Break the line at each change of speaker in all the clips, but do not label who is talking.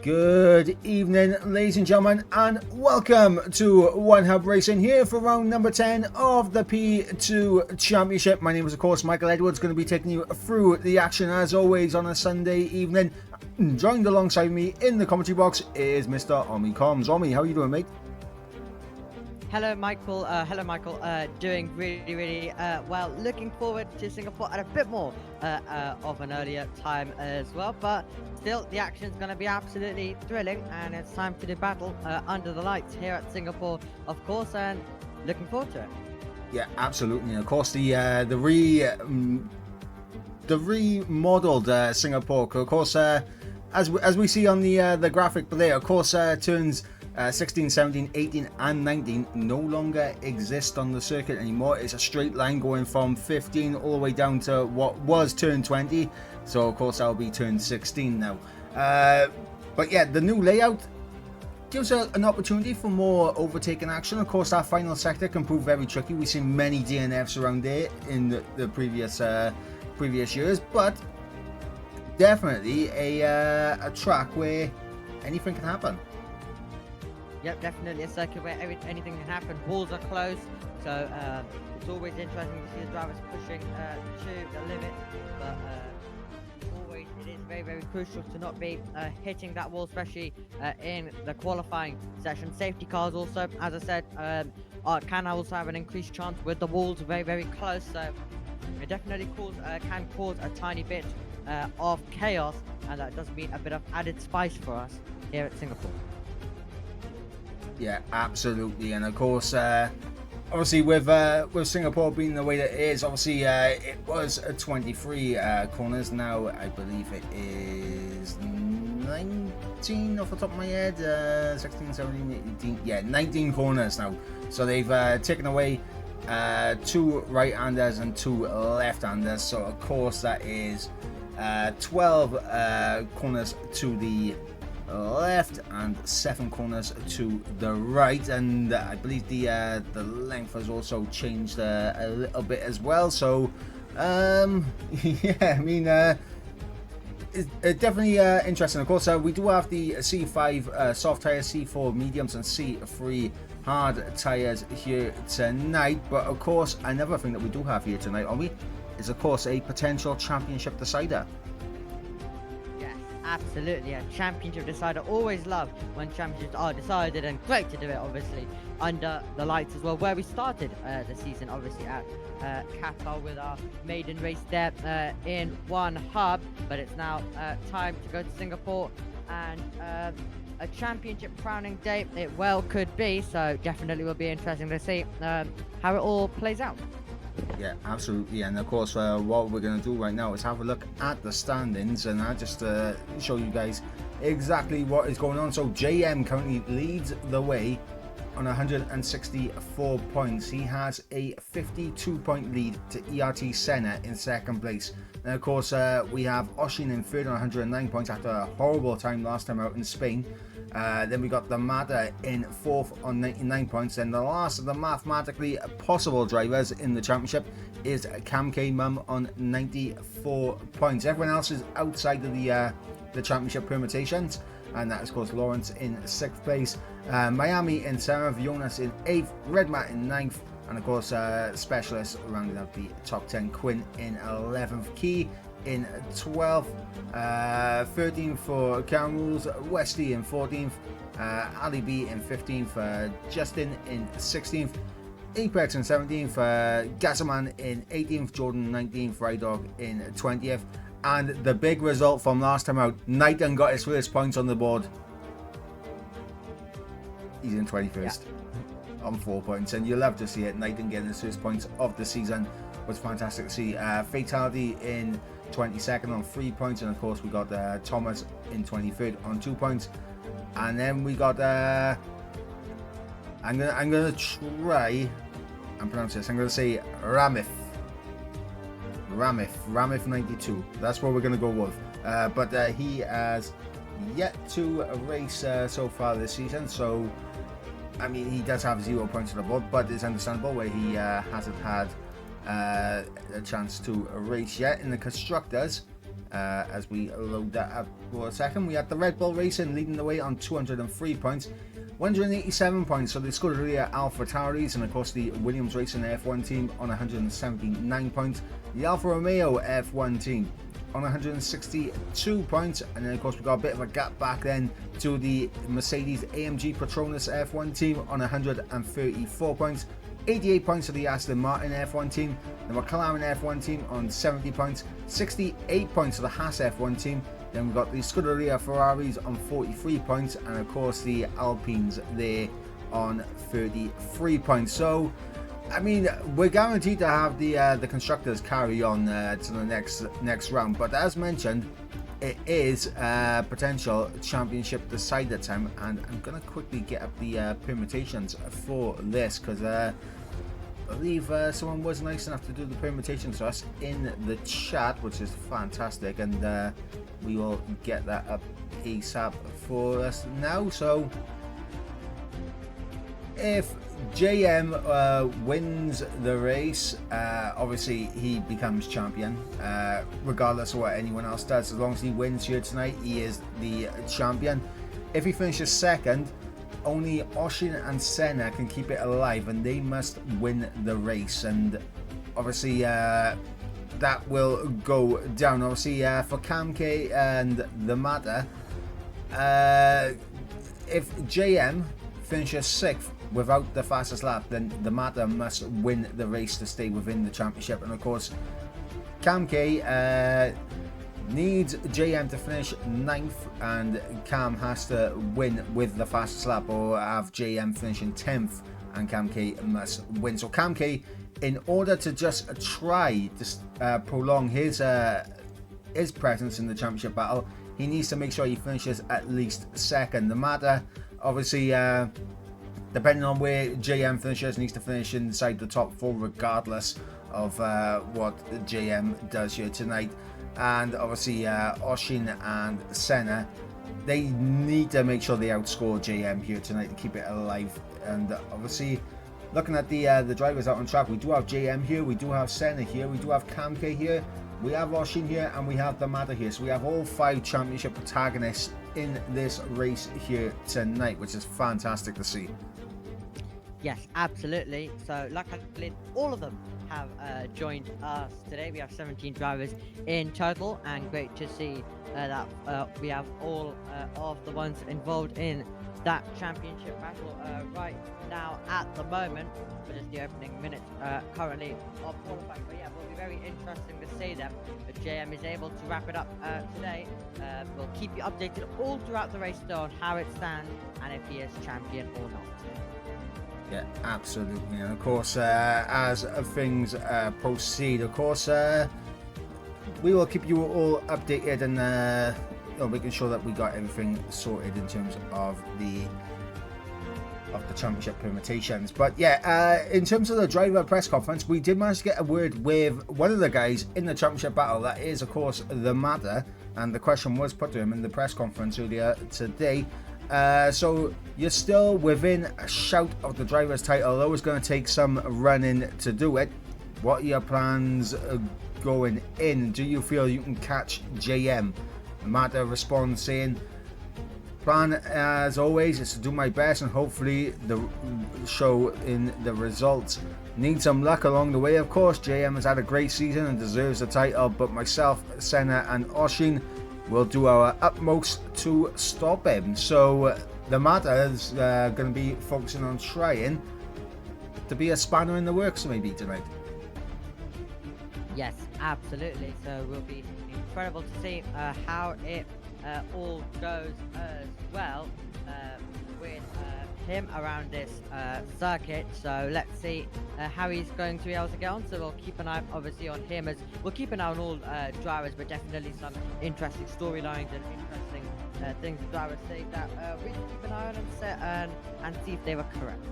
Good evening, ladies and gentlemen, and welcome to One Hub Racing here for round number 10 of the P2 Championship. My name is, of course, Michael Edwards, going to be taking you through the action as always on a Sunday evening. Joined alongside me in the commentary box is Mr. Omi Combs. Omi, how are you doing, mate?
Hello, Michael. Doing really well. Looking forward to Singapore at a bit more of an earlier time as well. But still, the action is going to be absolutely thrilling, and it's time to do battle under the lights here at Singapore, of course, and looking forward to it.
Yeah, absolutely. And of course, the remodeled Singapore, of course, as we see on the graphic there, of course, turns 16, 17, 18 and 19 no longer exist on the circuit anymore. It's a straight line going from 15 all the way down to what was turn 20. So of course that'll be turn 16 now. But yeah, the new layout gives an opportunity for more overtaking action. Of course, that final sector can prove very tricky. We've seen many DNFs around there in the previous years, but definitely a track where anything can happen.
Yep, definitely a circuit where anything can happen. Walls are closed, so it's always interesting to see the drivers pushing to the limit. But always, it is very crucial to not be hitting that wall, especially in the qualifying session. Safety cars also, as I said, can also have an increased chance with the walls very close. So it definitely can cause a tiny bit of chaos, and that does mean a bit of added spice for us here at Singapore.
Yeah, absolutely. And of course, obviously with Singapore being the way that it is, obviously it was 23 corners. Now I believe it is 19 off the top of my head, 16, 17, 18, yeah, 19 corners now. So they've taken away 2 right-handers and 2 left-handers. So of course that is 12 corners to the left and 7 corners to the right, and I believe the length has also changed a little bit as well. So yeah, I mean it's definitely interesting. Of course, we do have the C5 soft tires, C4 mediums and C3 hard tires here tonight. But of course, another thing that we do have here tonight, Omi, is of course a potential championship decider.
Absolutely, a championship decider. Always love when championships are decided, and great to do it obviously under the lights as well, where we started the season obviously at Qatar with our maiden race there in One Hub. But it's now time to go to Singapore, and a championship crowning day it well could be. So definitely will be interesting to see how it all plays out.
Yeah, absolutely. And of course, what we're going to do right now is have a look at the standings, and I'll just show you guys exactly what is going on. So JM currently leads the way on 164 points. He has a 52-point lead to ERT Senna in second place. And of course, we have Oshin in third on 109 points after a horrible time last time out in Spain. Then we got the Mada in fourth on 99 points, and the last of the mathematically possible drivers in the championship is Cam K Mum on 94 points. Everyone else is outside of the championship permutations, and that is, of course, Lawrence in 6th place, Miami in 7th, Jonas in 8th, Red Matt in 9th, and of course Specialist rounding out the top 10, Quinn in 11th, Key in 12th, 13th for Karen Rules, Westy in 14th, Ali B in 15th, Justin in 16th, Apex in 17th, Gazaman in 18th, Jordan 19th, Rydog in 20th, and the big result from last time out, Knighton got his first points on the board. He's in 21st on 4 points, and you'll love to see it. Knighton getting his first points of the season was fantastic to see. Fatality in 22nd on 3 points, and of course we got Thomas in 23rd on 2 points. and then we got I'm gonna try and pronounce this. I'm gonna say Ramif 92. That's what we're gonna go with. But he has yet to race so far this season, so I mean he does have 0 points on the board, but it's understandable where he hasn't had a chance to race yet. In the constructors, as we load that up for a second, we had the Red Bull Racing leading the way on 203 points, 187 points. So the Scuderia Alpha Tauris, and of course the Williams Racing F1 team on 179 points, the Alfa Romeo F1 team on 162 points, and then of course we got a bit of a gap back then to the Mercedes AMG Petronas F1 team on 134 points, 88 points to the Aston Martin F1 team, the McLaren F1 team on 70 points, 68 points to the Haas F1 team. Then we've got the Scuderia Ferraris on 43 points, and of course the Alpines there on 33 points. So I mean, we're guaranteed to have the constructors carry on to the next round, but as mentioned, it is potential championship decider time, and I'm gonna quickly get up the permutations for this, because I believe someone was nice enough to do the permutations for us in the chat, which is fantastic, and we will get that up ASAP for us now. So if JM wins the race, obviously he becomes champion, regardless of what anyone else does. As long as he wins here tonight, he is the champion. If he finishes second, only Oshin and Senna can keep it alive, and they must win the race, and obviously that will go down. Obviously for Kamke and the Matter, if JM finishes 6th without the fastest lap, then the Matter must win the race to stay within the championship. And of course Kamke needs JM to finish 9th, and Cam has to win with the fastest lap, or have JM finishing 10th and Kamke must win. So Kamke, in order to just try to prolong his presence in the championship battle, he needs to make sure he finishes at least second. The Matter, obviously depending on where JM finishes, needs to finish inside the top 4 regardless of what JM does here tonight. And obviously Oshin and Senna, they need to make sure they outscore JM here tonight to keep it alive. And obviously looking at the drivers out on track, we do have JM here, we do have Senna here, we do have Kamke here, we have Oshin here, and we have the Matter here. So we have all 5 championship protagonists in this race here tonight, which is fantastic to see.
Yes, absolutely. So luckily all of them have joined us today. We have 17 drivers in total, and great to see that we have all of the ones involved in that championship battle right now at the moment, for just the opening minutes currently of qualifying. But yeah, it will be very interesting to see them. If JM is able to wrap it up today, we'll keep you updated all throughout the race though on how it stands and if he is champion or not.
Yeah, absolutely. And of course, as things proceed, of course, we will keep you all updated, and making sure that we got everything sorted in terms of the championship permutations. But yeah, in terms of the driver press conference, we did manage to get a word with one of the guys in the championship battle. That is, of course, the Matter, and the question was put to him in the press conference earlier today. So you're still within a shout of the driver's title, although it's going to take some running to do it. What are your plans going in? Do you feel you can catch JM? Matter responds saying, plan as always is to do my best and hopefully the show in the results. Need some luck along the way, of course. JM has had a great season and deserves the title, but myself, Senna and Oshin will do our utmost to stop him. So the Matter is going to be focusing on trying to be a spanner in the works maybe tonight.
Yes, absolutely. So it will be incredible to see how it all goes as well with him around this circuit. So let's see how he's going to be able to get on. So we'll keep an eye obviously on him, as we'll keep an eye on all drivers, but definitely some interesting storylines and interesting things the drivers say that we can keep an eye on and see if they were correct.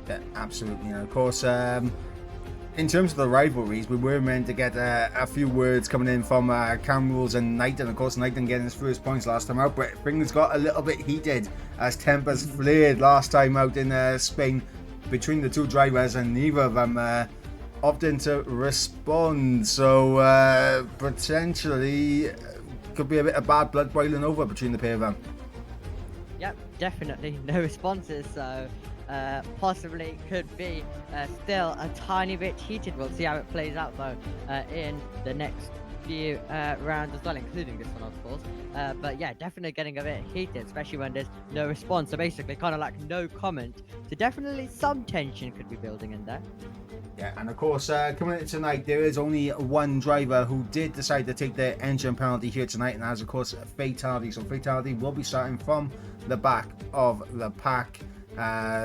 Yeah, absolutely. And of course, in terms of the rivalries, we were meant to get a few words coming in from Cam Rules and Knighton. Of course, Knighton getting his first points last time out, but things got a little bit heated as tempers flared last time out in Spain between the two drivers, and neither of them opting to respond. So potentially could be a bit of bad blood boiling over between the pair of them.
Yep, definitely no responses. So possibly could be still a tiny bit heated. We'll see how it plays out though in the next few rounds as well, including this one of course. But yeah, definitely getting a bit heated, especially when there's no response. So basically kind of like no comment. So definitely some tension could be building in there.
Yeah, and of course, coming in tonight, there is only one driver who did decide to take the engine penalty here tonight, and that's, of course, Fatality. So Fatality will be starting from the back of the pack.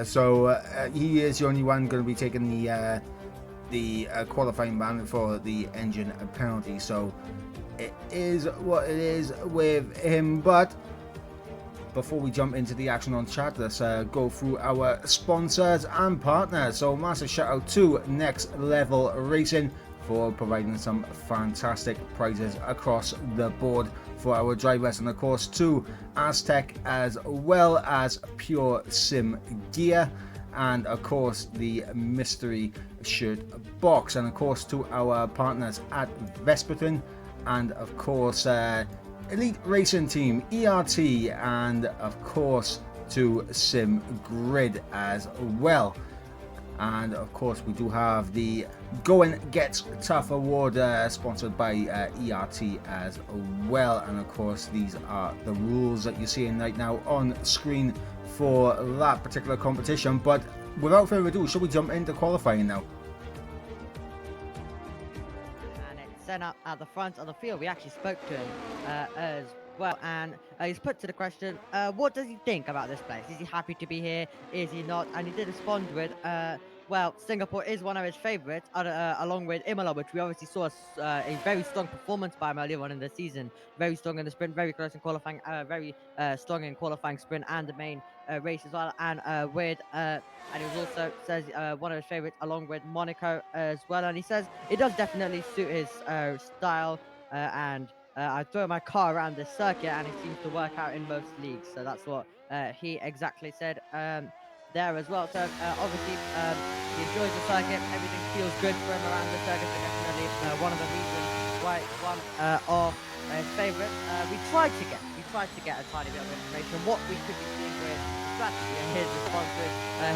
So he is the only one going to be taking the qualifying ban for the engine penalty. So it is what it is with him. But before we jump into the action on chat, let's go through our sponsors and partners. So massive shout out to Next Level Racing for providing some fantastic prizes across the board for our drivers, and of course to Aztec as well as Pure Sim Gear, and of course the mystery shirt box, and of course to our partners at Vesperton, and of course Elite Racing Team, ERT, and of course to Sim Grid as well. And of course we do have the Going Gets Tough award sponsored by ERT as well, and of course these are the rules that you're seeing right now on screen for that particular competition. But without further ado, shall we jump into qualifying now?
Set up at the front of the field. We actually spoke to him as well, and he's put to the question, what does he think about this place? Is he happy to be here? Is he not? And he did respond with, well, Singapore is one of his favourites, along with Imola, which we obviously saw a very strong performance by him earlier on in the season. Very strong in the sprint, very close in qualifying, very strong in qualifying sprint and the main race as well. And and he also says one of his favourites along with Monaco as well. And he says it does definitely suit his style and I throw my car around this circuit and it seems to work out in most leagues. So that's what he exactly said there as well. So obviously he enjoys the circuit. Everything feels good for him around the circuit. So definitely one of the reasons why it's one of his favourites. We tried to get a tiny bit of information what we could be seeing with strategy, and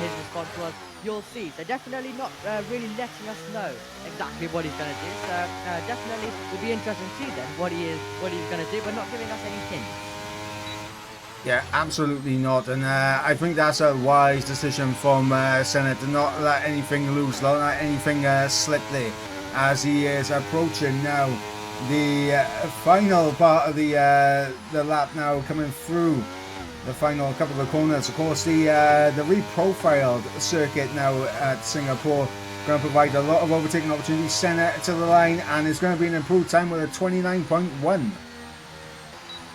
his response was, you'll see. So definitely not really letting us know exactly what he's going to do. So definitely will be interesting to see then what he's going to do, but not giving us any hints.
Yeah, absolutely not. And I think that's a wise decision from Senna to not let anything loose, not let anything slip there, as he is approaching now the final part of the lap now, coming through the final couple of corners. Of course, the reprofiled circuit now at Singapore going to provide a lot of overtaking opportunities. Senna to the line, and it's going to be an improved time with a 29.1.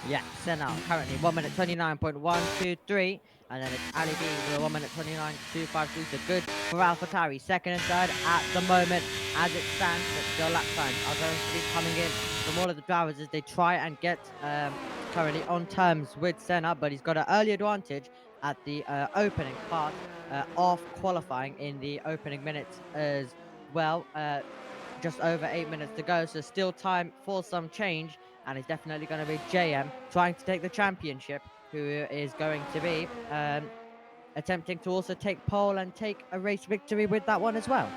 Yeah, Senna currently 1 minute 29.123, and then it's Ali B with a 1 minute 29.253. So good for AlphaTauri, second and third at the moment as it stands. But still lap times are going to be coming in from all of the drivers as they try and get currently on terms with Senna, but he's got an early advantage at the opening part of qualifying in the opening minutes as well. Just over 8 minutes to go, so still time for some change, and it's definitely going to be JM trying to take the championship, who is going to be attempting to also take pole and take a race victory with that one as well.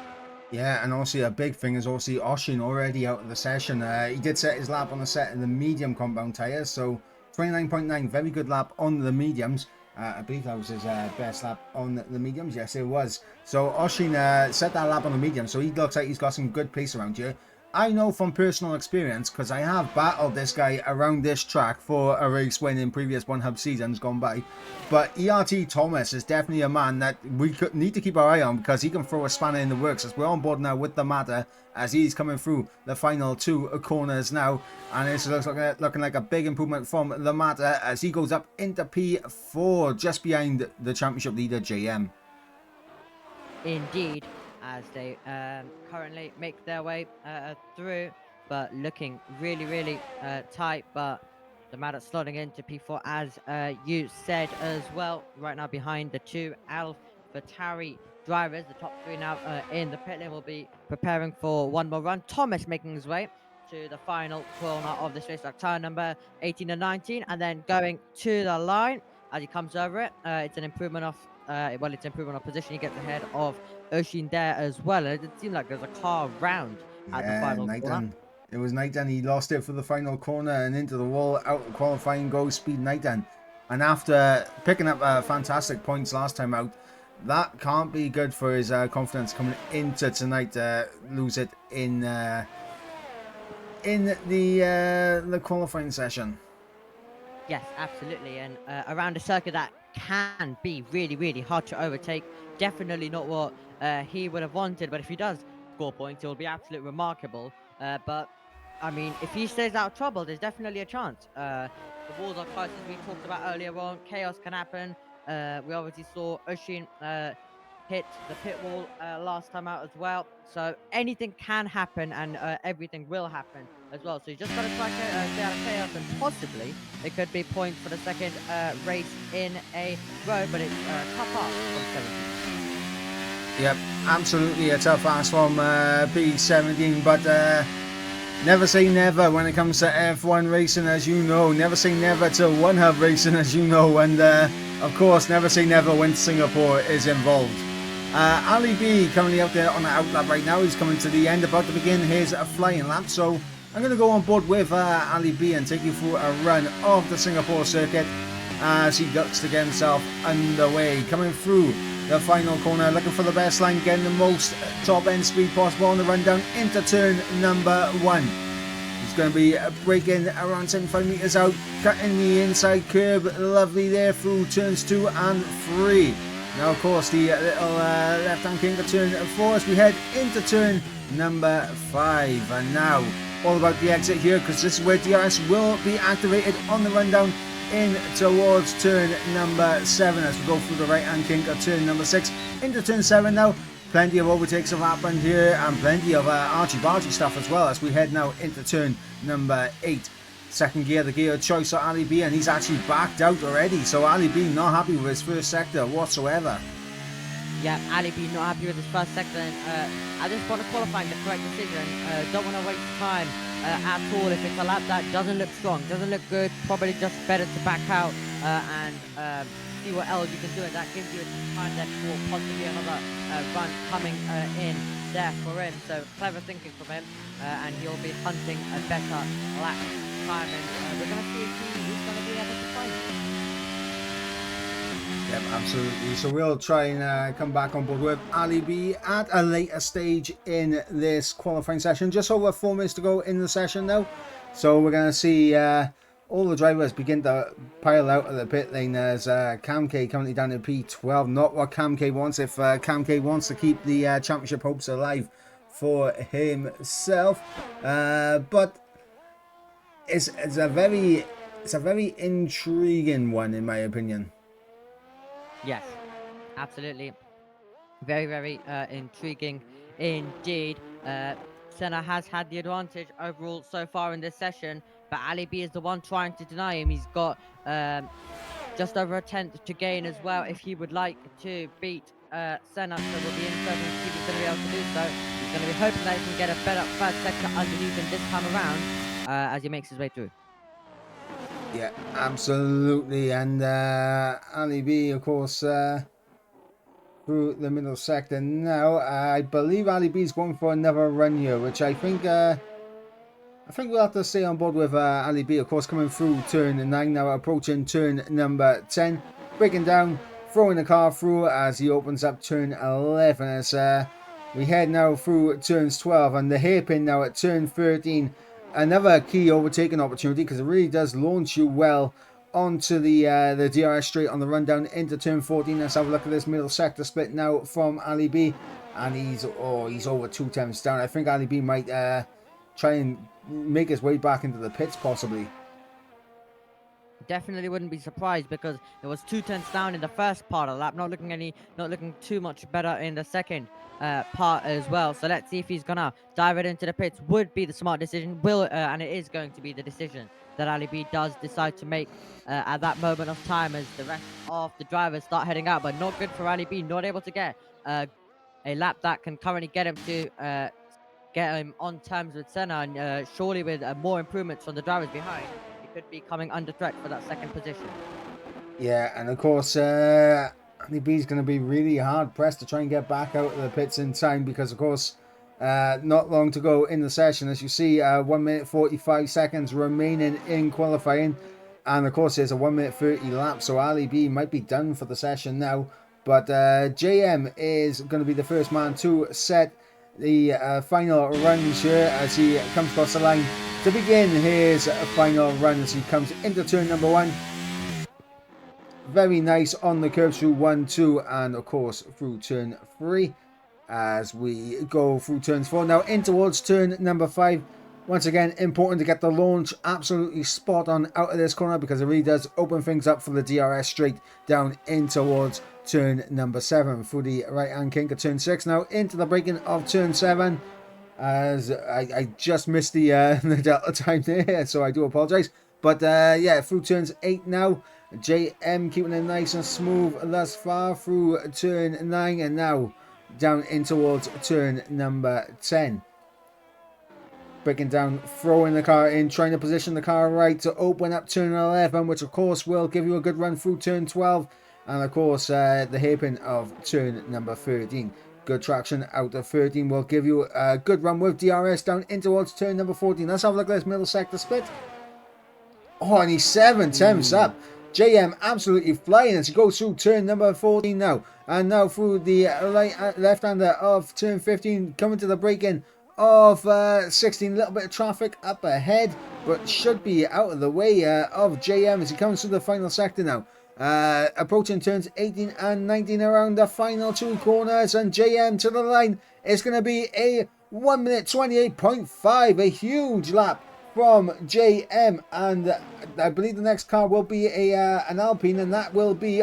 Yeah, and also a big thing is also Oshin already out of the session. He did set his lap on the set of the medium compound tyres, so 29.9, very good lap on the mediums. I believe that was his best lap on the mediums. Yes, it was. So Oshin set that lap on the medium, so he looks like he's got some good pace around here. I know from personal experience, because I have battled this guy around this track for a race win in previous One Hub seasons gone by. But ERT Thomas is definitely a man that we need to keep our eye on, because he can throw a spanner in the works, as we're on board now with the Matter, as he's coming through the final 2 corners now. And this looks like looking like a big improvement from the Matter as he goes up into P4, just behind the championship leader JM.
Indeed, as they currently make their way through, but looking really tight. But the Matter slotting into P4, as you said as well, right now behind the 2 AlphaTauri drivers. The top 3 now in the pit lane will be preparing for one more run. Thomas making his way to the final corner of this race, like turn number 18 and 19, and then going to the line as he comes over it. It's an improvement of it's improvement of position. He gets ahead of Oshin there as well. And it seemed like there's a car round at the final corner.
It was Nightan. He lost it for the final corner and into the wall. Out of qualifying goes Speed Nightan. And after picking up fantastic points last time out, that can't be good for his confidence coming into tonight. Lose it in the qualifying session.
Yes, absolutely. And around a circuit that can be really hard to overtake. Definitely not what he would have wanted. But if he does score points, it will be absolutely remarkable. But I mean, if he stays out of trouble, there's definitely a chance. The walls are close, as we talked about earlier on. Chaos can happen. We obviously saw Oshin hit the pit wall last time out as well. So anything can happen, and everything will happen as well. So you just got to try to stay out of chaos, and possibly it could be points for the second race in a row. But it's tough up from 17.
Yep, absolutely a tough ask from P17, but never say never when it comes to F1 racing, as you know. Never say never to One Hub racing, as you know. And of course, never say never when Singapore is involved. Ali B currently out there on the outlap right now. He's coming to the end, about to begin his flying lap. So I'm going to go on board with Ali B and take you through a run of the Singapore circuit as he looks to get himself underway. Coming through the final corner, looking for the best line, getting the most top end speed possible on the run down into turn number 1. He's going to be braking around 75 meters out, cutting the inside curb, lovely there through turns 2 and 3. Now, of course, the little left-hand kink of turn 4 as we head into turn number 5. And now, all about the exit here, because this is where DRS will be activated on the rundown in towards turn number 7 as we go through the right-hand kink of turn number 6 into turn 7 now. Plenty of overtakes have happened here, and plenty of archy-bargy stuff as well as we head now into turn number 8. Second gear, the gear of choice for Ali B, and he's actually backed out already. So Ali B not happy with his first sector whatsoever.
Yeah, Ali B not happy with his first sector. And at this point of qualifying, the correct decision. Don't want to waste time at all. If it's a lap that doesn't look strong, doesn't look good, probably just better to back out and see what else you can do. And that gives you time then for possibly another run coming in there for him. So clever thinking from him, and he'll be hunting a better lap time. And we're going to see if he's going to be able to find it.
Yep, absolutely. So we'll try and come back on board with Ali B at a later stage in this qualifying session. Just over 4 minutes to go in the session now. So we're going to see all the drivers begin to pile out of the pit lane as Cam K currently down to P12. Not what Cam K wants if Cam K wants to keep the championship hopes alive for himself. But it's a very intriguing one in my opinion.
Yes, absolutely. Very intriguing indeed. Senna has had the advantage overall so far in this session, but Ali B is the one trying to deny him. He's got just over a tenth to gain as well if he would like to beat Senna. So we'll be interested to see if he's going to be able to do so. He's going to be hoping that he can get a better first sector underneath him this time around as he makes his way through.
Yeah, absolutely. And Ali B, of course, through the middle sector now. I believe Ali B is going for another run here, which I think we'll have to stay on board with Ali B, of course, coming through turn 9 now, approaching turn number 10, breaking down, throwing the car through as he opens up turn 11 as We head now through turns 12 and the hairpin now at turn 13. Another key overtaking opportunity because it really does launch you well onto the DRS straight on the run down into turn 14. Let's have a look at this middle sector split now from Ali B. And he's over 2 tenths down. I think Ali B might try and make his way back into the pits possibly.
Definitely wouldn't be surprised because it was 2 tenths down in the first part of the lap, not looking too much better in the second part as well. So let's see if he's gonna dive it into the pits. Would be the smart decision. And it is going to be the decision that Ali B does decide to make at that moment of time as the rest of the drivers start heading out. But not good for Ali B, not able to get a lap that can currently get him to get him on terms with Senna, and surely with more improvements from the drivers behind, he could be coming under threat for that second position.
Yeah, and of course, Ali B is going to be really hard pressed to try and get back out of the pits in time because, of course, not long to go in the session. As you see, 1 minute 45 seconds remaining in qualifying, and of course, there's a 1 minute 30 lap, so Ali B might be done for the session now. But JM is going to be the first man to set the final runs here as he comes across the line to begin his final run as he comes into turn number 1. Very nice on the curves through 1, 2, and of course through turn 3 as we go through turns 4. Now in towards turn number 5. Once again, important to get the launch absolutely spot on out of this corner because it really does open things up for the DRS straight down in towards turn number 7 through the right hand kink of turn 6. Now into the braking of turn 7 as I just missed the delta time there, so I do apologize. But yeah, through turns 8 now. JM keeping it nice and smooth thus far through turn 9 and now down in towards turn number 10. Breaking down, throwing the car in, trying to position the car right to open up turn 11, which of course will give you a good run through turn 12. And of course, the hairpin of turn number 13. Good traction out of 13 will give you a good run with DRS down in towards turn number 14. Let's have a look at this middle sector split. Oh, and he's 7 tenths up. JM absolutely flying as he goes through turn number 14 now. And now through the left-hander of turn 15, coming to the break-in of 16. A little bit of traffic up ahead, but should be out of the way of JM as he comes through the final sector now. Approaching turns 18 and 19 around the final 2 corners, and JM to the line. It's going to be a 1 minute 28.5, a huge lap from JM, and I believe the next car will be an Alpine, and that will be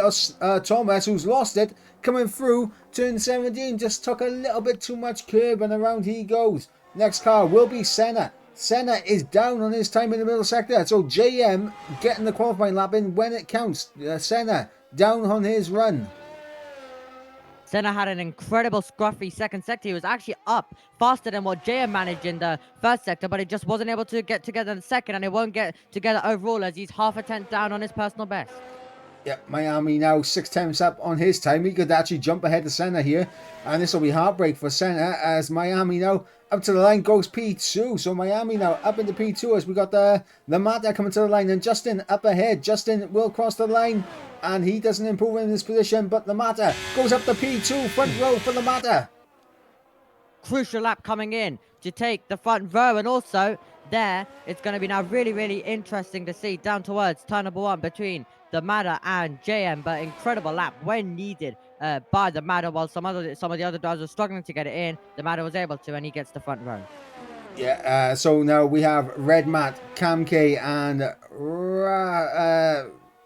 Thomas, who's lost it coming through turn 17. Just took a little bit too much curb and around he goes. Next car will be Senna. Senna is down on his time in the middle sector, so JM getting the qualifying lap in when it counts. Senna down on his run.
Senna had an incredible scruffy second sector. He was actually up faster than what JM managed in the first sector, but he just wasn't able to get together in the second, and it won't get together overall as he's half a tenth down on his personal best.
Yeah, Miami now 6 tenths up on his time. He could actually jump ahead to Senna here, and this will be heartbreak for Senna as Miami now up to the line goes P2. So Miami now up into P2 as we got the Mata coming to the line, and Justin up ahead. Justin will cross the line, and he doesn't improve in this position, but the Mata goes up to P2, front row for the Mata.
Crucial lap coming in to take the front row, and also there it's going to be now really interesting to see down towards turn number 1 between the Mada and JM, but incredible lap when needed by the Mada, while some of the other drivers were struggling to get it in. The Mada was able to, and he gets the front row.
Yeah, so now we have Red Matt, Cam K, and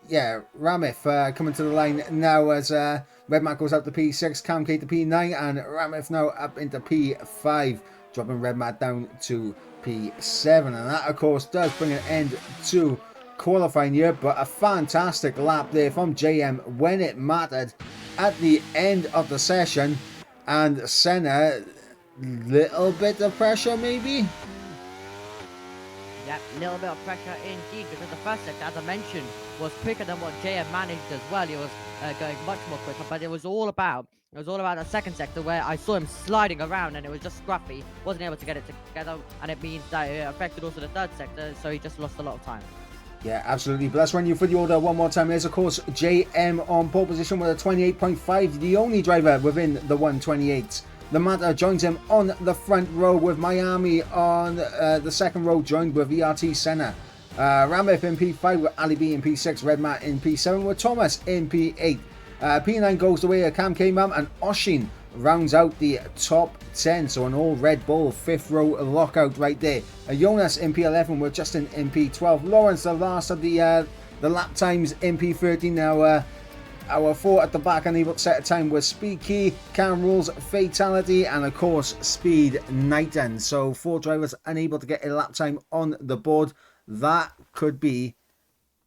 Ramif coming to the line now as Red Matt goes up to P6, Cam K to P9, and Ramif now up into P5, dropping Red Matt down to P7. And that, of course, does bring an end to qualifying here, but a fantastic lap there from JM when it mattered at the end of the session. And Senna, little bit of pressure maybe.
Yep, a little bit of pressure indeed, because the first sector, as I mentioned, was quicker than what JM managed as well. He was going much more quicker, but it was all about the second sector where I saw him sliding around, and it was just scruffy. Wasn't able to get it together, and it means that it affected also the third sector, so he just lost a lot of time.
Yeah, absolutely. But let's run you through the order one more time. There's, of course, JM on pole position with a 28.5, the only driver within the 128. The Mata joins him on the front row, with Miami on the second row, joined with ERT Senna. Ramif in P5 with Ali B in P6, Red Matt in P7 with Thomas in P8. P9 goes the way of Cam K-Mam, and Oshin rounds out the top 10. So an all Red Bull 5th row lockout right there. Jonas in P11 with Justin in P12. Lawrence, the last of the lap times, in P13. Now our 4 at the back unable to set a time with Speed Key, Cam Rules, Fatality, and of course Speed Night End. So 4 drivers unable to get a lap time on the board. That could be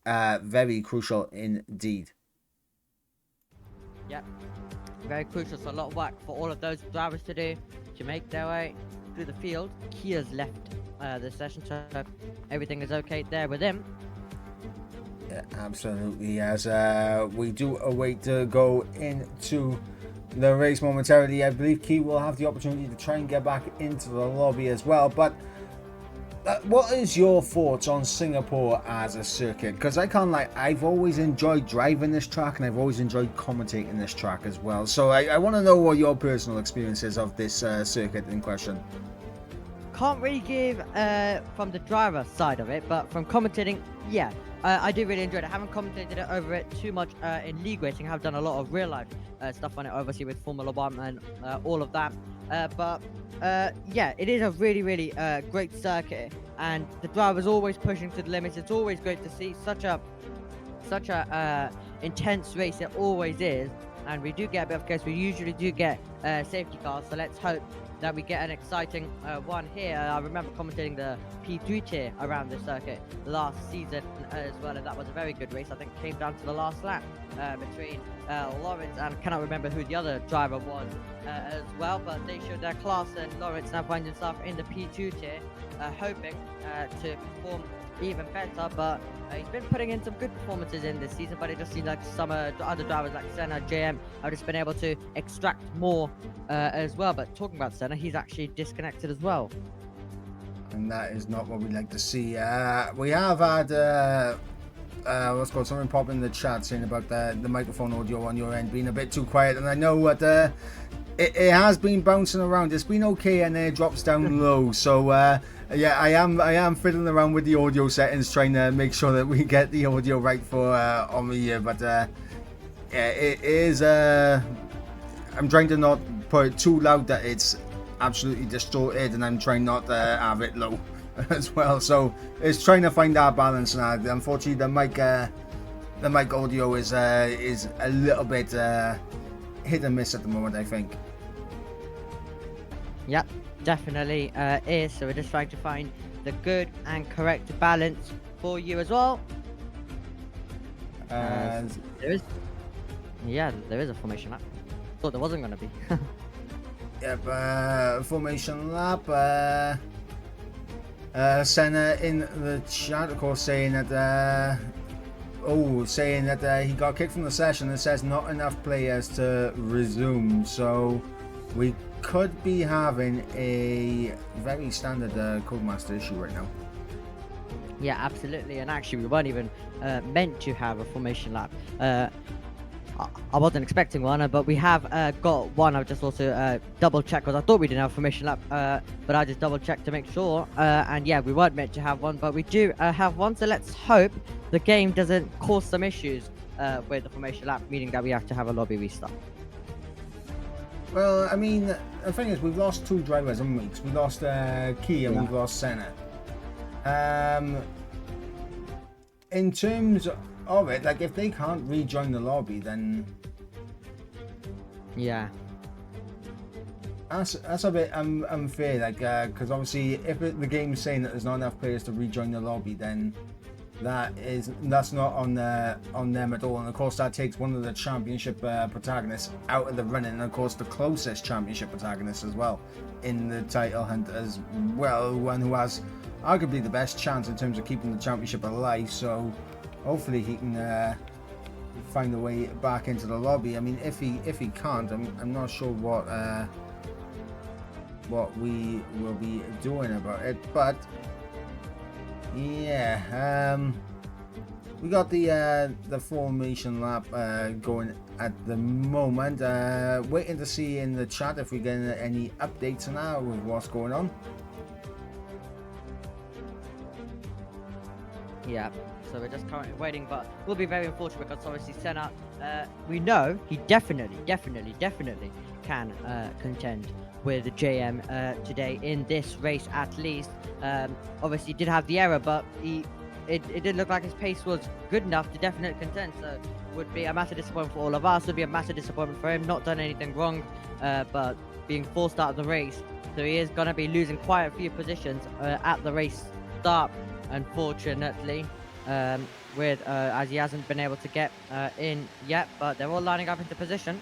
very crucial indeed.
Yep, very crucial. So a lot of work for all of those drivers to do to make their way through the field. Kia's left this session, so everything is okay there with him.
Yeah, absolutely. As we do await to go into the race momentarily, I believe Key will have the opportunity to try and get back into the lobby as well. But what is your thoughts on Singapore as a circuit? Because I can't lie, I've always enjoyed driving this track, and I've always enjoyed commentating this track as well. So I want to know what your personal experience is of this circuit in question.
Can't really give from the driver side of it, but from commentating, yeah, I do really enjoy it. I haven't commentated it over it too much in league racing. I've done a lot of real life stuff on it, obviously with Formula 1 and all of that. Yeah, it is a really great circuit, and the driver's always pushing to the limits. It's always great to see such a intense race. It always is, and we do get a bit of chaos. We usually do get safety cars, so let's hope that we get an exciting one here. I remember commentating the P3 tier around this circuit last season as well, and that was a very good race. I think it came down to the last lap between Lawrence and I cannot remember who the other driver was as well, but they showed their class, and Lawrence now finds himself in the P2 tier, hoping to perform even better. But he's been putting in some good performances in this season, but it just seems like some other drivers like Senna, JM have just been able to extract more as well. But talking about Senna, he's actually disconnected as well,
and that is not what we like to see. We have had what's called something pop in the chat saying about the microphone audio on your end being a bit too quiet, and I know what it has been bouncing around. It's been okay, and then it drops down low. So yeah, I am fiddling around with the audio settings, trying to make sure that we get the audio right for on me here. But yeah, it is. I'm trying to not put it too loud that it's absolutely distorted, and I'm trying not to have it low as well. So it's trying to find that balance now. Unfortunately, the mic audio is a little bit hit and miss at the moment, I think.
Yep, definitely is. So we're just trying to find the good and correct balance for you as well. There is a formation lap. Thought there wasn't going to be.
Yep, formation lap. Senna in the chat, of course, saying that he got kicked from the session. It says not enough players to resume, so we could be having a very standard Codemaster issue right now.
Yeah, absolutely. And actually, we weren't even meant to have a formation lap. I wasn't expecting one, but we have got one. I've just also double checked, because I thought we didn't have a formation lap, but I just double checked to make sure. And yeah, we weren't meant to have one, but we do have one. So let's hope the game doesn't cause some issues with the formation lap, meaning that we have to have a lobby restart.
Well, I mean, the thing is, we've lost 2 drivers in weeks. We lost Key and we've lost Senna. In terms of it, like, if they can't rejoin the lobby, then
yeah,
that's a bit unfair. Like, because obviously, if the game's saying that there's not enough players to rejoin the lobby, then that's not on them at all. And of course, that takes one of the championship protagonists out of the running, and of course, the closest championship protagonist as well in the title hunt as well, one who has arguably the best chance in terms of keeping the championship alive. So hopefully he can find a way back into the lobby. I mean, if he can't, I'm not sure what we will be doing about it. But yeah, We got the formation lap going at the moment. Waiting to see in the chat if we get any updates now with what's going on.
Yeah, so we're just currently waiting, but we'll be very unfortunate because obviously Senna, we know he definitely can contend with JM today in this race at least. Obviously did have the error, but it didn't look like his pace was good enough to definitely contend, so would be a massive disappointment for all of us, would be a massive disappointment for him, not done anything wrong, but being forced out of the race, so he is going to be losing quite a few positions at the race start, unfortunately, with as he hasn't been able to get in yet, but they're all lining up into position.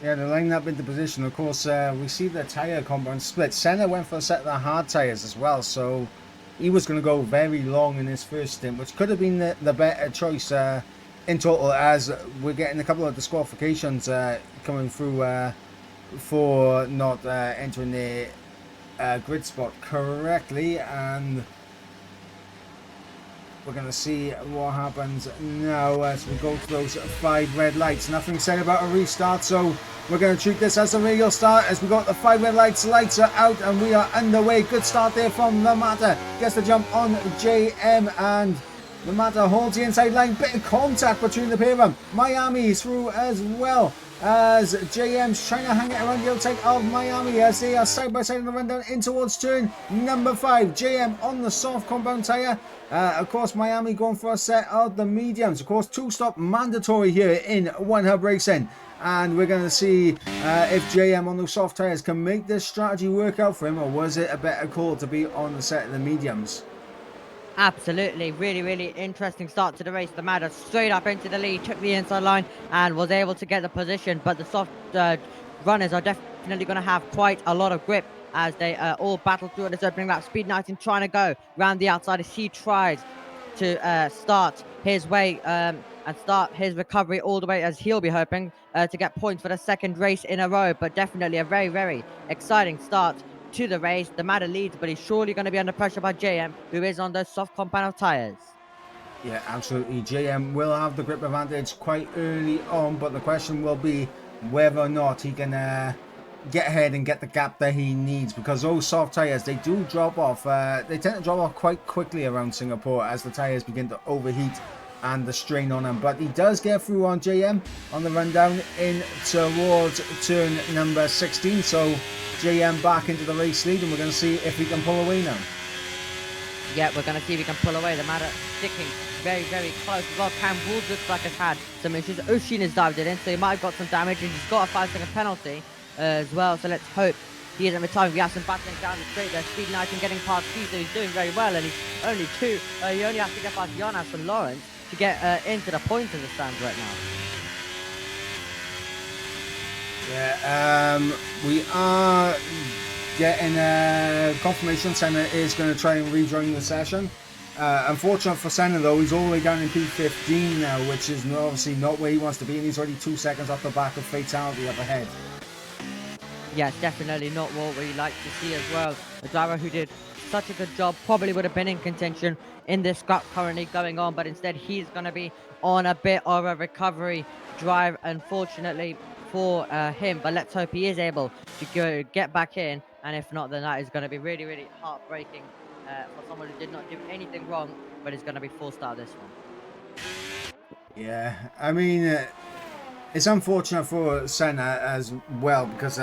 Yeah, they're lining up into position. Of course, we see the tyre compound split. Senna went for a set of the hard tyres as well, so he was going to go very long in his first stint, which could have been the better choice in total, as we're getting a couple of disqualifications coming through for not entering the grid spot correctly, and we're going to see what happens now as we go to those 5 red lights. Nothing said about a restart, so we're going to treat this as a real start as we got the 5 red lights. Lights are out and we are underway. Good start there from the Matter. Gets the jump on JM, and the Matter holds the inside line. Bit of contact between the pair of them. Miami is through as well, as JM's trying to hang it around the outside of Miami as they are side by side in the run down in towards turn number 5. JM on the soft compound tyre. Of course, Miami going for a set of the mediums. Of course, 2-stop mandatory here in One Hub Racing. And we're going to see if JM on those soft tyres can make this strategy work out for him, or was it a better call to be on the set of the mediums?
Absolutely, really interesting start to the race. The Matter straight up into the lead, took the inside line and was able to get the position, but the soft runners are definitely going to have quite a lot of grip as they all battle through this opening lap. Speed 19 trying to go round the outside as he tries to start his way and start his recovery all the way, as he'll be hoping to get points for the second race in a row. But definitely a very exciting start to the race. The Matter leads, but he's surely going to be under pressure by JM, who is on those soft compound of tyres.
Yeah, absolutely. JM will have the grip advantage quite early on, but the question will be whether or not he can get ahead and get the gap that he needs, because those soft tyres, they do drop off. They tend to drop off quite quickly around Singapore as the tyres begin to overheat and the strain on him. But he does get through on JM on the rundown in towards turn number 16. So JM back into the race lead, and we're going to see if he can pull away now.
Yeah, we're going to see if he can pull away. The Matter sticking very close as well. Cam Woods looks like has had some issues. Oshin has dived it in, so he might have got some damage, and he's got a 5-second penalty as well. So let's hope he isn't retiring. We have some battling down the straight there. Speed 19 getting past Caesar. He's doing very well, and he's only 2. He only has to get past Jonas and Lawrence to get into the points in the stands right now.
Yeah, we are getting confirmation Senna is going to try and rejoin the session. Unfortunate for Senna though, he's all the way down in P15 now, which is obviously not where he wants to be, and he's already 2 seconds off the back of Fatality up ahead.
Yeah, definitely not what we like to see as well. A driver who did such a good job probably would have been in contention in this scrap currently going on, but instead he's going to be on a bit of a recovery drive, unfortunately for him. But let's hope he is able to get back in, and if not, then that is going to be really heartbreaking for someone who did not do anything wrong, but is going to be forced out of this one.
Yeah, I mean, it's unfortunate for Senna as well, because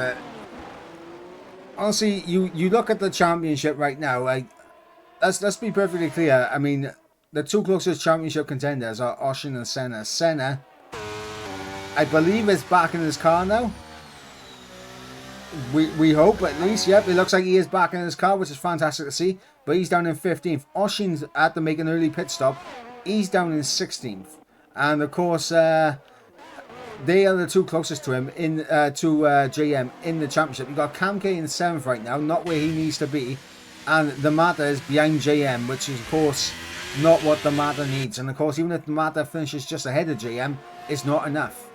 honestly, you look at the championship right now, like, let's be perfectly clear. I mean, the 2 closest championship contenders are Oshin and Senna. Senna, I believe, is back in his car now. We hope, at least. Yep, it looks like he is back in his car, which is fantastic to see. But he's down in 15th. Oshin's had to make an early pit stop. He's down in 16th. And of course, they are the 2 closest to him to JM in the championship. You've got Cam K in 7th right now, not where he needs to be. And the Matter is behind JM, which is, of course, not what the Matter needs. And of course, even if the Matter finishes just ahead of JM, it's not enough.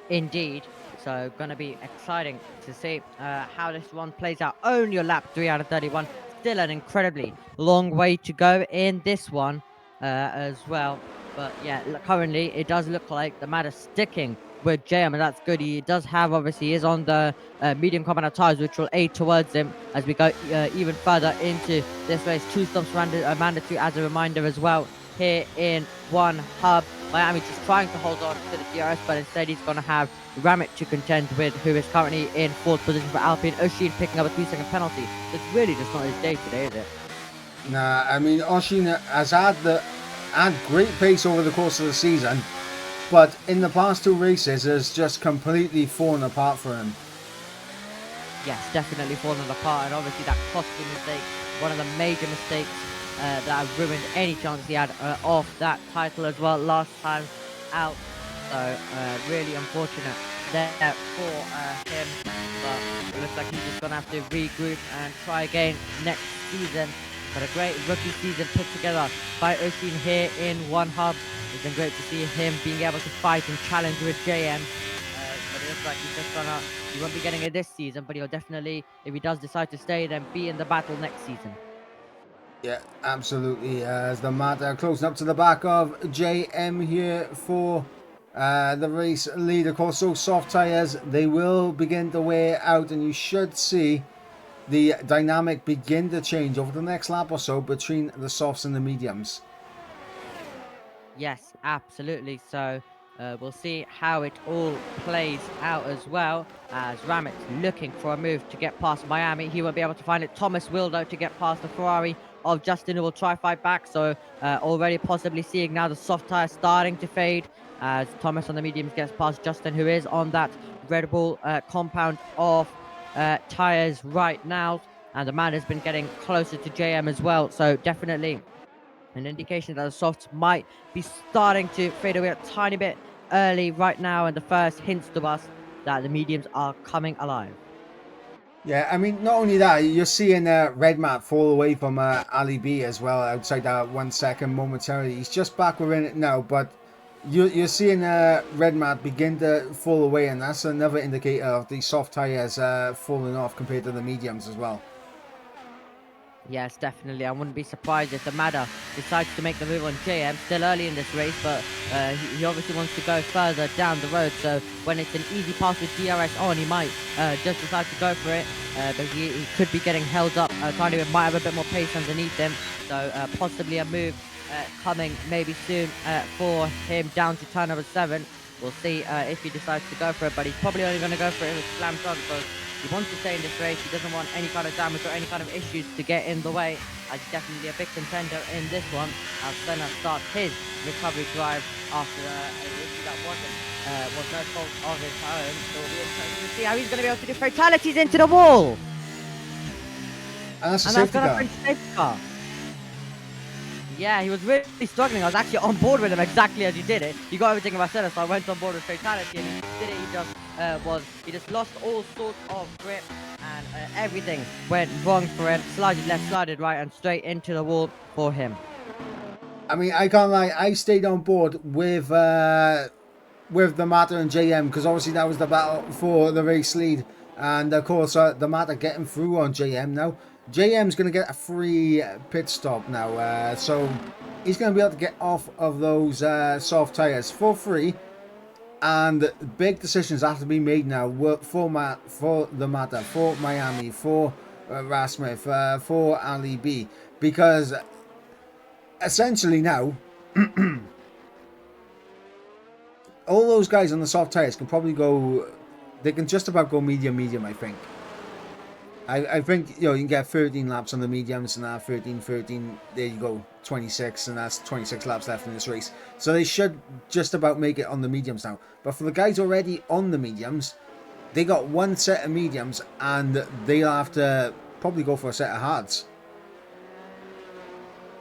Indeed. So going to be exciting to see how this one plays out. Only a lap 3 out of 31. still an incredibly long way to go in this one as well. But yeah, currently it does look like the matter sticking with JM, and that's good. He does have, obviously, he is on the medium compound tires, which will aid towards him as we go even further into this race. 2 stops mandatory as a reminder as well here in one hub. Miami just trying to hold on to the DRS, but instead he's going to have Ramit to contend with, who is currently in 4th position for Alpine. Oshin picking up a 3-second penalty. It's really just not his day today, is it?
Nah, I mean, Oshin has had great pace over the course of the season, but in the past 2 races has just completely fallen apart for him.
Yes, definitely fallen apart, and obviously that costly mistake, one of the major mistakes that have ruined any chance he had of that title as well last time out. So really unfortunate there for him, but it looks like he's just gonna have to regroup and try again next season. But a great rookie season put together by Oshin here in one hub. It's been great to see him being able to fight and challenge with JM. But it looks like he won't be getting it this season, but he'll definitely, if he does decide to stay, then be in the battle next season.
Yeah, absolutely. As the matter closing up to the back of JM here for the race lead. Of course, those soft tyres, they will begin to wear out, and you should see the dynamic begin to change over the next lap or so between the softs and the mediums.
Yes, absolutely. So we'll see how it all plays out as well, as Ramit looking for a move to get past Miami. He won't be able to find it. Thomas will, though, to get past the Ferrari of Justin, who will try fight back. So already possibly seeing now the soft tyre starting to fade as Thomas on the mediums gets past Justin, who is on that Red Bull compound of tyres right now. And the man has been getting closer to JM as well. So definitely an indication that the softs might be starting to fade away a tiny bit early right now, and the first hints to us that the mediums are coming alive.
Yeah, I mean, not only that, you're seeing Red Mat fall away from Ali B as well outside that 1 second momentarily. He's just back within it now, but you're seeing Red Mat begin to fall away, and that's another indicator of the soft tyres falling off compared to the mediums as well.
Yes, definitely. I wouldn't be surprised if the Mada decides to make the move on JM. Still early in this race, but he obviously wants to go further down the road. So when it's an easy pass with DRS on, he might just decide to go for it. But he could be getting held up. Tiny bit might have a bit more pace underneath him. So possibly a move coming maybe soon for him down to turn number 7. We'll see if he decides to go for it, but he's probably only going to go for it with slam dunk. So he wants to stay in this race. He doesn't want any kind of damage or any kind of issues to get in the way. As he's definitely a big contender in this one. As Senna starts his recovery drive after a issue that was no fault of his own. So it'll be interesting to see how he's going to be able to do fatalities into the wall.
And that's
going to bring safety car. Yeah, he was really struggling. I was actually on board with him exactly as he did it. He got everything about Senna, so I went on board with fatality, and he did it. He just lost all sorts of grip, and everything went wrong for him. Slided left, slided right, and straight into the wall for him.
I mean, I can't lie. I stayed on board with the Mata and JM because obviously that was the battle for the race lead, and of course the Mata getting through on JM now. JM's going to get a free pit stop now, so he's going to be able to get off of those soft tyres for free. And big decisions have to be made now for the Mata, for Miami, for Rasmussen, for Ali B, because essentially now all those guys on the soft tyres can probably go. They can just about go medium, I think. I think, you can get 13 laps on the mediums, and that 13, there you go, 26, and that's 26 laps left in this race. So they should just about make it on the mediums now. But for the guys already on the mediums, they got one set of mediums, and they'll have to probably go for a set of hards.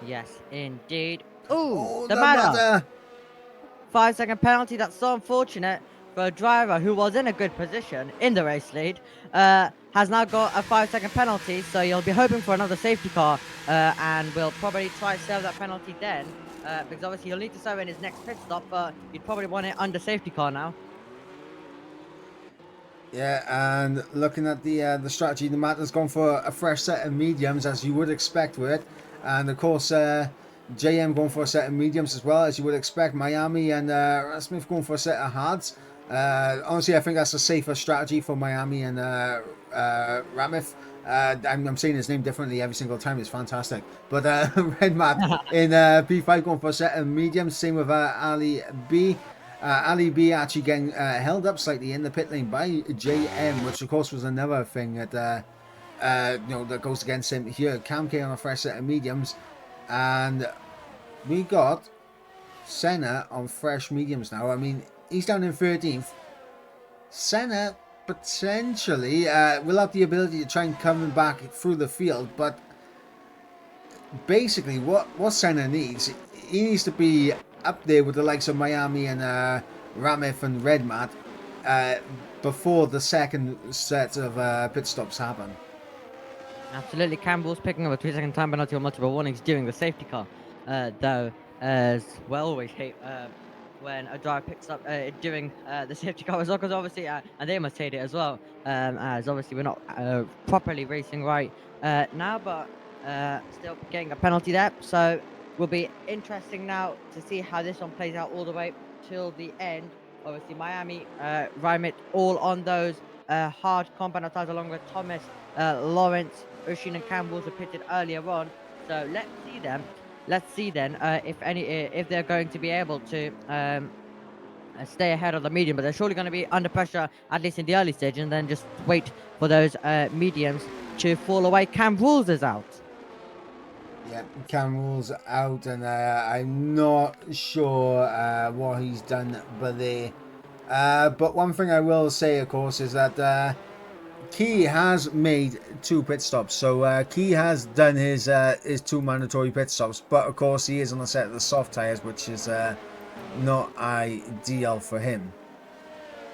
Yes, indeed. Ooh, the matter. 5-second penalty. That's so unfortunate for a driver who was in a good position in the race lead. Has now got a 5-second penalty, so you'll be hoping for another safety car, and we'll probably try to serve that penalty then, because obviously he'll need to serve in his next pit stop, but you'd probably want it under safety car now.
Yeah, and looking at the strategy, the Matter's gone for a fresh set of mediums, as you would expect with it. And of course, JM going for a set of mediums as well, as you would expect. Miami and Smith going for a set of hards. Honestly, I think that's a safer strategy for Miami and Ramith. I'm saying his name differently every single time. It's fantastic. But Red Mat in P5 going for a set of mediums. Same with Ali B. Ali B actually getting held up slightly in the pit lane by JM, which of course was another thing that that goes against him here. Cam K on a fresh set of mediums, and we got Senna on fresh mediums now. I mean, he's down in 13th. Senna potentially will have the ability to try and come back through the field, but basically what Senna needs, he needs to be up there with the likes of Miami and Ramith and Red Mat before the second set of pit stops happen.
Absolutely, Campbell's picking up a 2-second time penalty on multiple warnings during the safety car. Though, as well, always hate when a driver picks up during the safety car as well, because obviously, and they must hate it as well, as obviously we're not properly racing right now, but still getting a penalty there. So will be interesting now to see how this one plays out all the way till the end. Obviously, Miami, Rymit, all on those hard compound tires, along with Thomas, Lawrence, Ushin, and Campbell's were pitted earlier on. So let's see them. Let's see then if they're going to be able to stay ahead of the medium, but they're surely going to be under pressure at least in the early stage, and then just wait for those mediums to fall away. Cam Rules is out.
Yeah, Cam Rules out, and I'm not sure what he's done there. But one thing I will say, of course, is that Key has made 2 pit stops. So Key has done his 2 mandatory pit stops, but of course he is on the set of the soft tyres, which is not ideal for him.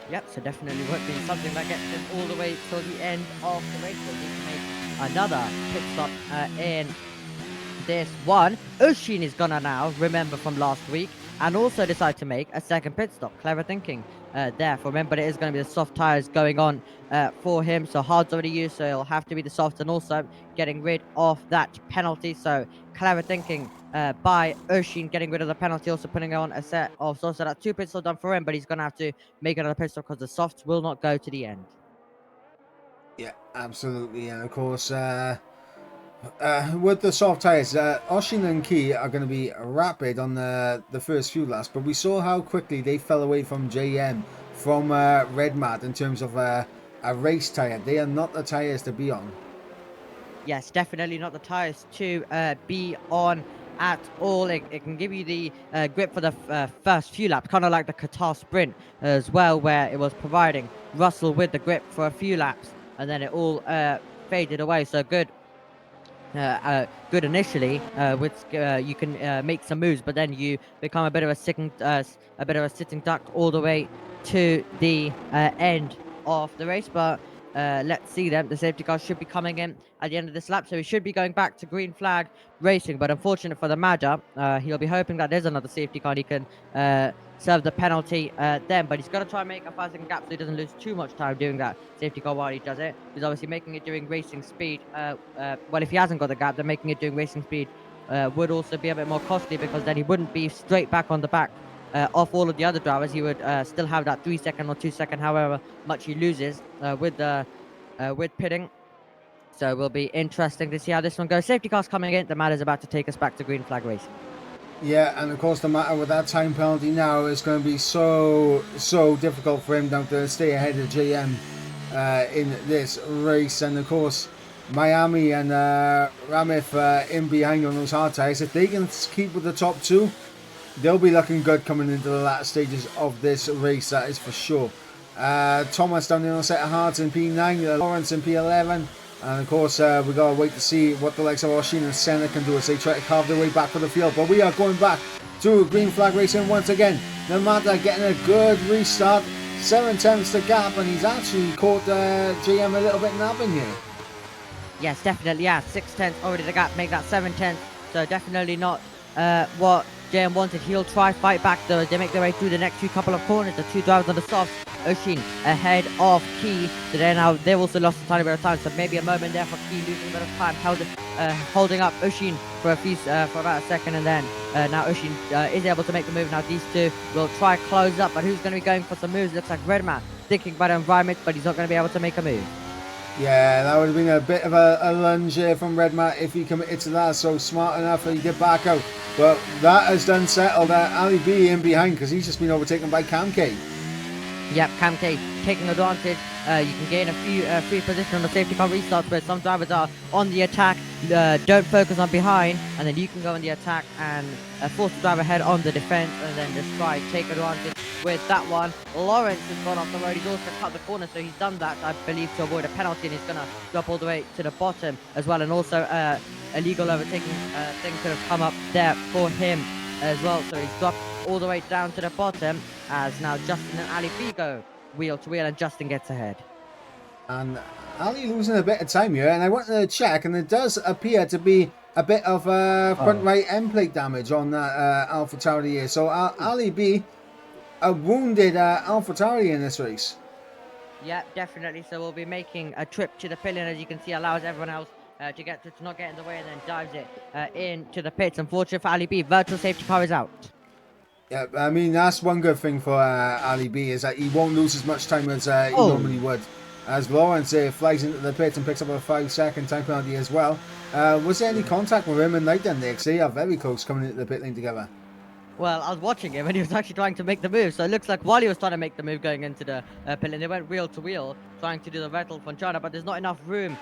Yep, so definitely won't be something that gets him all the way till the end of the race. So we need to make another pit stop in this one. Ushin is gonna now remember from last week and also decide to make a second pit stop. Clever thinking there. Remember, it is going to be the soft tires going on for him. So hard's already used, so it'll have to be the soft, and also getting rid of that penalty. So clever thinking by Ushin, getting rid of the penalty, also putting on a set of softs. So that's 2 pit stops done for him, but he's going to have to make another pit stop because the softs will not go to the end.
Yeah, absolutely. And of course, with the soft tyres, Oshin and Key are going to be rapid on the first few laps, but we saw how quickly they fell away from JM, from Red Mat in terms of a race tyre. They are not the tyres to be on.
Yes, definitely not the tyres to be on at all. It can give you the grip for the first few laps, kind of like the Qatar sprint as well, where it was providing Russell with the grip for a few laps, and then it all faded away. So good initially, with you can make some moves, but then you become a bit of a sitting duck all the way to the end of the race. But let's see them. The safety car should be coming in at the end of this lap, so he should be going back to green flag racing. But unfortunate for the Madja, he'll be hoping that there's another safety car and he can serve the penalty then. But he's got to try and make a 5-second gap so he doesn't lose too much time doing that safety car while he does it. He's obviously making it during racing speed. Well, if he hasn't got the gap, then making it during racing speed would also be a bit more costly, because then he wouldn't be straight back on the back of all of the other drivers. He would still have that 3-second or 2-second, however much he loses with pitting. So it will be interesting to see how this one goes. Safety car's coming in. The Mad is about to take us back to green flag racing.
Yeah, and of course the matter with that time penalty now is going to be so difficult for him now to stay ahead of JM in this race. And of course Miami and Ramith in behind on those hard tyres. If they can keep with the top 2, they'll be looking good coming into the latter stages of this race, that is for sure. Thomas down there on a set of hards in P9, Lawrence in P11. And of course, we got to wait to see what the likes of Oshin and Senna can do as they try to carve their way back for the field. But we are going back to green flag racing once again. Nemata getting a good restart. 7/10 to gap, and he's actually caught JM a little bit napping here.
Yes, definitely. Yeah, 6/10 already the gap, make that 7/10. So definitely not what JM wanted. He'll try fight back though. They make their way through the next few couple of corners. The two drivers on the softs. Oshin ahead of Key. So they've also lost a tiny bit of time. So maybe a moment there for Key losing a bit of time, holding up Oshin for about a second, and then now Oshin is able to make the move. Now these two will try close up, but who's going to be going for some moves? Looks like Redman thinking about the environment, but he's not going to be able to make a move.
Yeah, that would have been a bit of a lunge here from Redmat if he committed to that. So smart enough that he did back out. But that has done settled Ali B in behind because he's just been overtaken by Cam K.
Yep, Cam K taking advantage. You can gain a few free position on the safety car restarts where some drivers are on the attack, don't focus on behind, and then you can go on the attack and force the driver head on the defense, and then just try take advantage with that one. Lawrence has gone off the road. He's also cut the corner, so he's done that, I believe, to avoid a penalty, and he's going to drop all the way to the bottom as well. And also illegal overtaking thing could have come up there for him as well, so he's dropped all the way down to the bottom as now Justin and Ali B go wheel to wheel, and Justin gets ahead.
And Ali losing a bit of time here, and I wanted to check, and it does appear to be a bit of front right end plate damage on that AlphaTauri here. So Ali B wounded AlphaTauri in this race.
Yeah, definitely. So we'll be making a trip to the pit lane, as you can see, allows everyone else to not get in the way, and then dives it into the pits. Unfortunately for Ali B, virtual safety car is out.
Yeah, I mean, that's one good thing for Ali B is that he won't lose as much time as he normally would. As Lawrence flies into the pit and picks up a 5-second time penalty as well. Was there any contact with him and Knight then, Nick? So they are very close coming into the pit lane together.
Well, I was watching him and he was actually trying to make the move. So it looks like while he was trying to make the move going into the pit lane, they went wheel to wheel trying to do the Vettel Fontana, but there's not enough room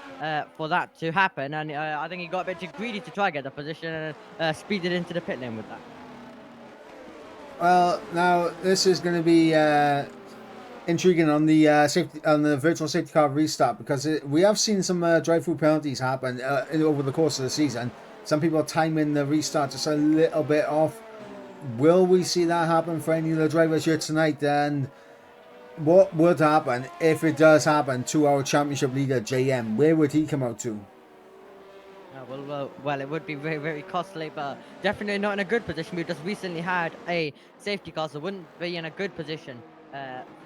for that to happen. And I think he got a bit too greedy to try and get the position and speeded into the pit lane with that.
Well, now this is going to be intriguing on the virtual safety car restart, because we have seen some drive-through penalties happen over the course of the season. Some people are timing the restart just a little bit off. Will we see that happen for any of the drivers here tonight? And what would happen if it does happen to our championship leader JM? Where would he come out to?
Well, it would be very, very costly, but definitely not in a good position. We've just recently had a safety car, so wouldn't be in a good position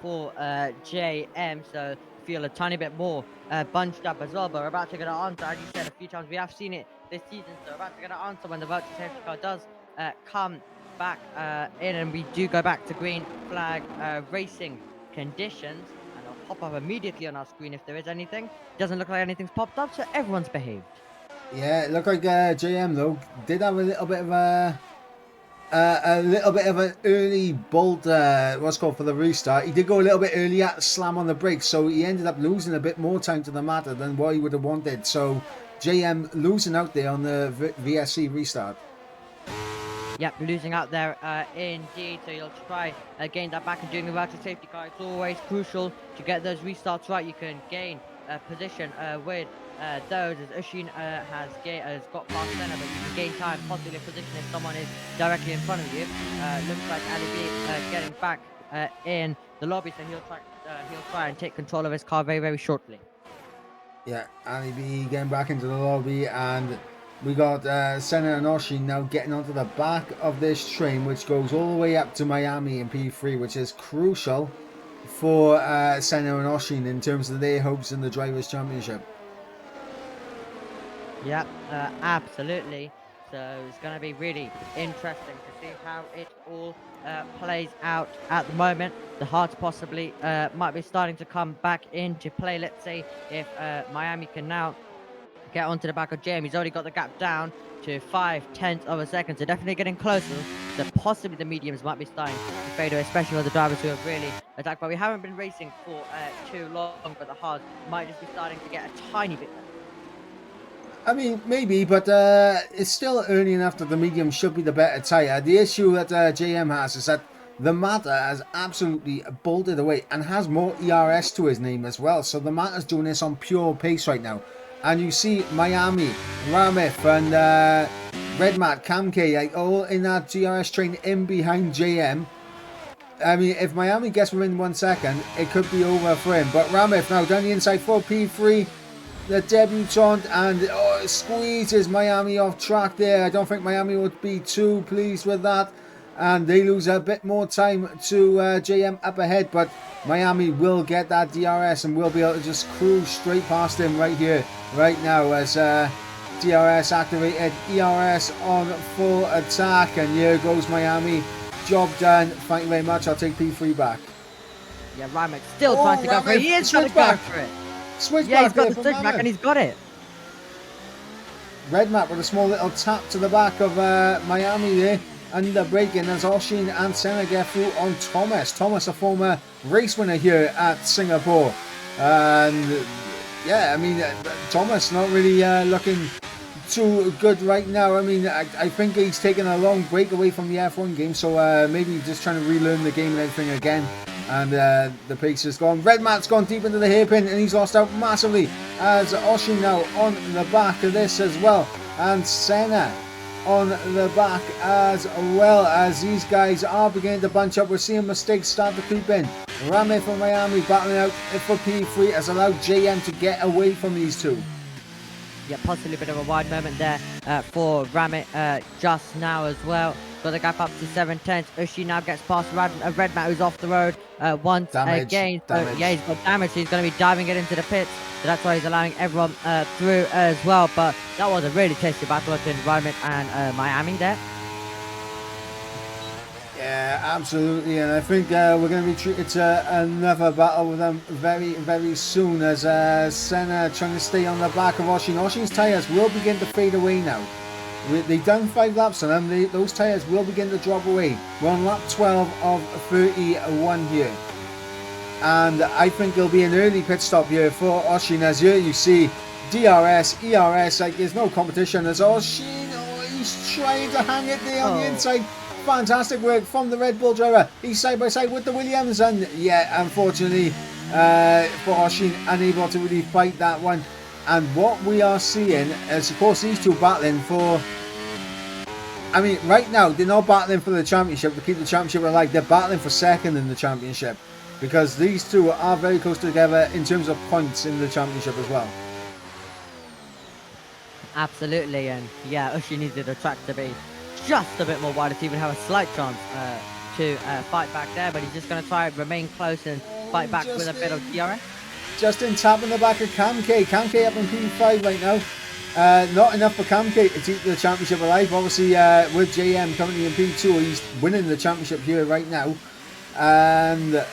for JM, so feel a tiny bit more bunched up as well. But we're about to get our answer, as you said a few times. We have seen it this season, so we're about to get our answer when the virtual safety car does come back in, and we do go back to green flag racing conditions. And I'll pop up immediately on our screen if there is anything. Doesn't look like anything's popped up, so everyone's behaved. Yeah,
it looked like JM though did have a little bit of an early bolt, what's called, for the restart. He did go a little bit early at slam on the brakes, so he ended up losing a bit more time to the matter than what he would have wanted. So JM losing out there on the VSC restart.
Yep, losing out there indeed. So you'll try gain that back and doing the virtual safety car. It's always crucial to get those restarts right. You can gain position with those, as Ushin has got past center, but you can gain time, possibly a position if someone is directly in front of you. Looks like Ali B getting back in the lobby, so he'll try and take control of his car very, very shortly.
Yeah, Ali B getting back into the lobby, and we got Senna and Oshin now getting onto the back of this train, which goes all the way up to Miami in P3, which is crucial for Senna and Oshin in terms of their hopes in the Drivers' Championship.
Yep, absolutely. So it's going to be really interesting to see how it all plays out at the moment. The hearts possibly might be starting to come back into play. Let's see if Miami can now get onto the back of JM. He's already got the gap down to 0.5 of a second, so definitely getting closer. So possibly the mediums might be starting to fade away, especially for the drivers who have really attacked. But we haven't been racing for too long, but the hards might just be starting to get a tiny bit better.
I mean, maybe, but it's still early enough that the medium should be the better tyre. The issue that JM has is that the Mata has absolutely bolted away and has more ERS to his name as well. So the Mata's doing this on pure pace right now. And you see Miami, Ramif and Redmat, Kamke, like, all in that GRS train in behind JM. I mean, if Miami gets within 1 second, it could be over for him. But Ramif now down the inside for P3. the debutant, and squeezes Miami off track there. I don't think Miami would be too pleased with that, and they lose a bit more time to JM up ahead, but Miami will get that DRS and will be able to just cruise straight past him right here, right now, as DRS activated, ERS on full attack, and here goes Miami. Job done. Thank you very much. I'll take P3 back.
Yeah, Ramek still trying to go for it. He is trying to go for it.
Switch
Yeah,
back
he's got the switch back and he's got it.
Red map with a small little tap to the back of Miami there. Under braking as Oshin and Senna get through on Thomas. Thomas, a former race winner here at Singapore. And yeah, I mean, Thomas not really looking too good right now. I mean, I think he's taken a long break away from the F1 game, so maybe just trying to relearn the game and everything again. And the pace is gone. Red Mat's gone deep into the hairpin and he's lost out massively as Oshin now on the back of this as well. And Senna on the back as well, as these guys are beginning to bunch up. We're seeing mistakes start to creep in. Rame from Miami battling out for P3 has allowed JM to get away from these two.
Yeah, possibly a bit of a wide moment there for Ramit just now as well. Got the gap up to 7/10. Ushi now gets past Red Mat, who's off the road once again. So, yeah, he's got damage. So he's going to be diving it into the pits. So that's why he's allowing everyone through as well. But that was a really tasty battle between Ramit and Miami there.
Yeah, absolutely, and I think we're going to be treated to another battle with them very, very soon, as Senna trying to stay on the back of Oshin. Oshin's tyres will begin to fade away now. They've done 5 laps on them. Those tyres will begin to drop away. We're on lap 12 of 31 here. And I think there'll be an early pit stop here for Oshin, as here you see DRS, ERS, like there's no competition. As Oshin, he's trying to hang it there on the inside. Fantastic work from the Red Bull driver. He's side by side with the Williams, and yeah, unfortunately for Oshin, unable to really fight that one. And what we are seeing is, of course, these two battling for, I mean, right now they're not battling for the championship to keep the championship alive. They're battling for second in the championship, because these two are very close together in terms of points in the championship as well.
Absolutely, and yeah, Ushi needed the track to be just a bit more wider to even have a slight chance to fight back there, but he's just going to try and remain close and fight back with a bit of DRS.
Just in tap in the back of Cam K. Cam K up in P5 right now. Not enough for Cam K to keep the championship alive. Obviously, with JM currently in P2, he's winning the championship here right now. And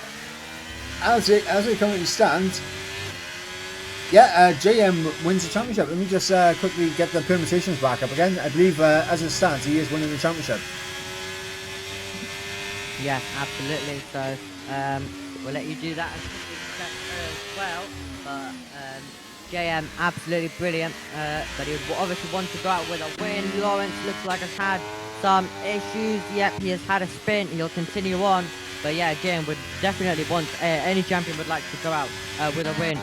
as it currently stands, yeah, JM wins the championship. Let me just quickly get the permutations back up again. I believe as it stands, he is winning the championship.
Yeah, absolutely. So we'll let you do that as well. But JM, absolutely brilliant. But he obviously wants to go out with a win. Lawrence looks like has had some issues. Yep, he has had a spin. He'll continue on. But yeah, JM would definitely want, any champion would like to go out with a win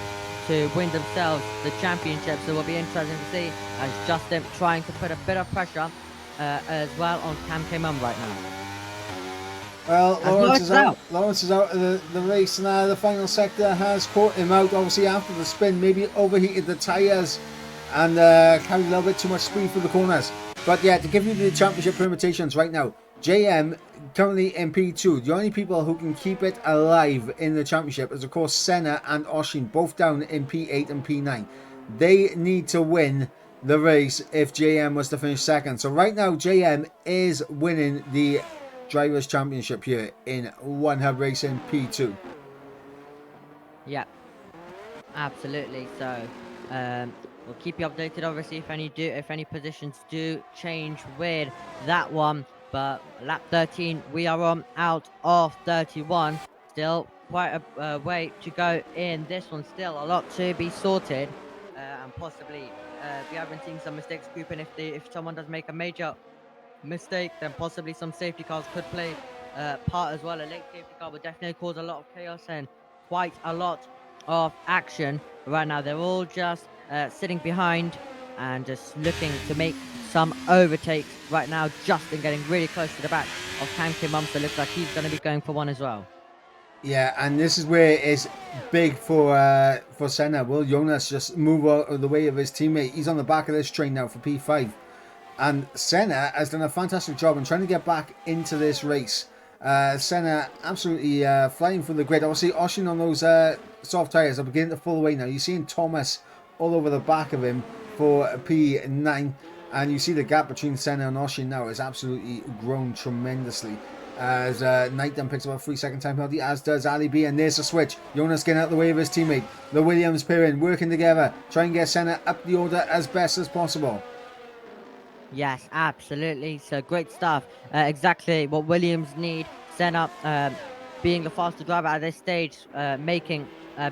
to win themselves the championship. So it will be interesting to see as Justin trying to put a bit of pressure as well on Cam K-Mum right now.
Well, Lawrence is out. Lawrence is out of the race now. The final sector has caught him out. Obviously, after the spin, maybe overheated the tyres and carried a little bit too much speed through the corners. But yeah, to give you the championship permutations right now, JM currently in P2. The only people who can keep it alive in the championship is, of course, Senna and Oshin, both down in P8 and P9. They need to win the race if JM was to finish second. So right now, JM is winning the Drivers' Championship here in One Hub Racing P2.
Yeah, absolutely. So we'll keep you updated, obviously, if any positions do change with that one. But lap 13, we are on out of 31. Still quite a way to go in this one. Still a lot to be sorted, and possibly we haven't seen some mistakes creeping. If someone does make a major mistake, then possibly some safety cars could play part as well. A late safety car would definitely cause a lot of chaos and quite a lot of action. Right now, they're all just sitting behind and just looking to make some overtakes right now. Justin getting really close to the back of Cam K-Mum, so it looks like he's going to be going for one as well.
Yeah, and this is where it's big for Senna. Will Jonas just move out of the way of his teammate? He's on the back of this train now for P5. And Senna has done a fantastic job in trying to get back into this race. Senna absolutely flying through the grid. Obviously, Oshin on those soft tyres are beginning to fall away now. You're seeing Thomas all over the back of him for P9. And you see the gap between Senna and Oshin now has absolutely grown tremendously. As Knight then picks up a 3-second time penalty, as does Ali B. And there's a switch. Jonas getting out of the way of his teammate. The Williams pairing working together, trying to get Senna up the order as best as possible.
Yes, absolutely. So great stuff. Exactly what Williams need. Senna being the faster driver at this stage,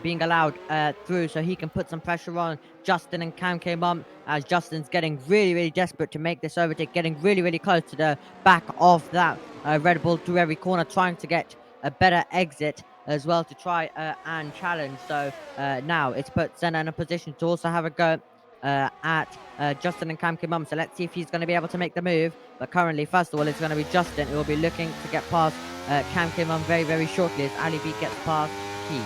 being allowed through so he can put some pressure on Justin and Cam came on as Justin's getting really, really desperate to make this overtake, getting really, really close to the back of that Red Bull through every corner, trying to get a better exit as well to try and challenge. So now it's put Senna in a position to also have a go at Justin and Cam Kim. So let's see if he's going to be able to make the move. But currently, first of all, it's going to be Justin who will be looking to get past Cam Kim very, very shortly as Ali B gets past Key.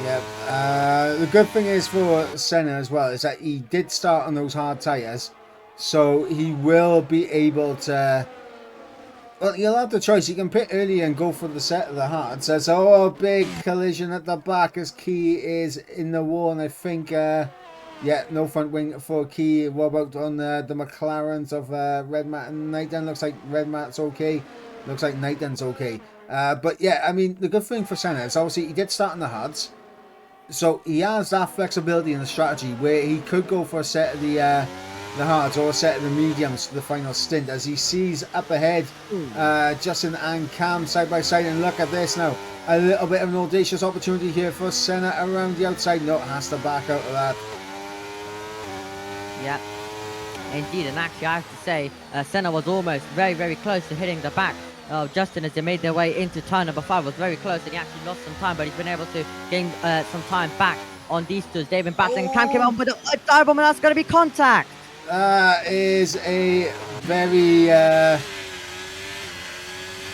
Yeah, the good thing is for Senna as well is that he did start on those hard tyres, so he will be able to. Well, he'll have the choice. He can pit early and go for the set of the hard. So, a big collision at the back as Key is in the wall, and I think, yeah, no front wing for Key. What about on the McLarens of Red Mat and Nighten? Looks like Red Mat's okay. Looks like Nighten's okay. But yeah, I mean, the good thing for Senna is obviously he did start on the hards. So he has that flexibility in the strategy where he could go for a set of the hards or a set of the mediums for the final stint as he sees up ahead Justin and Cam side by side. And look at this now, a little bit of an audacious opportunity here for Senna around the outside. No, has to back out of that.
Yeah, indeed, and actually I have to say Senna was almost very, very close to hitting the back. Justin, as they made their way into turn number 5, was very close and he actually lost some time, but he's been able to gain some time back on these two. They've been battling. Cam came on with a dive bomb, and that's going to be contact.
That is a very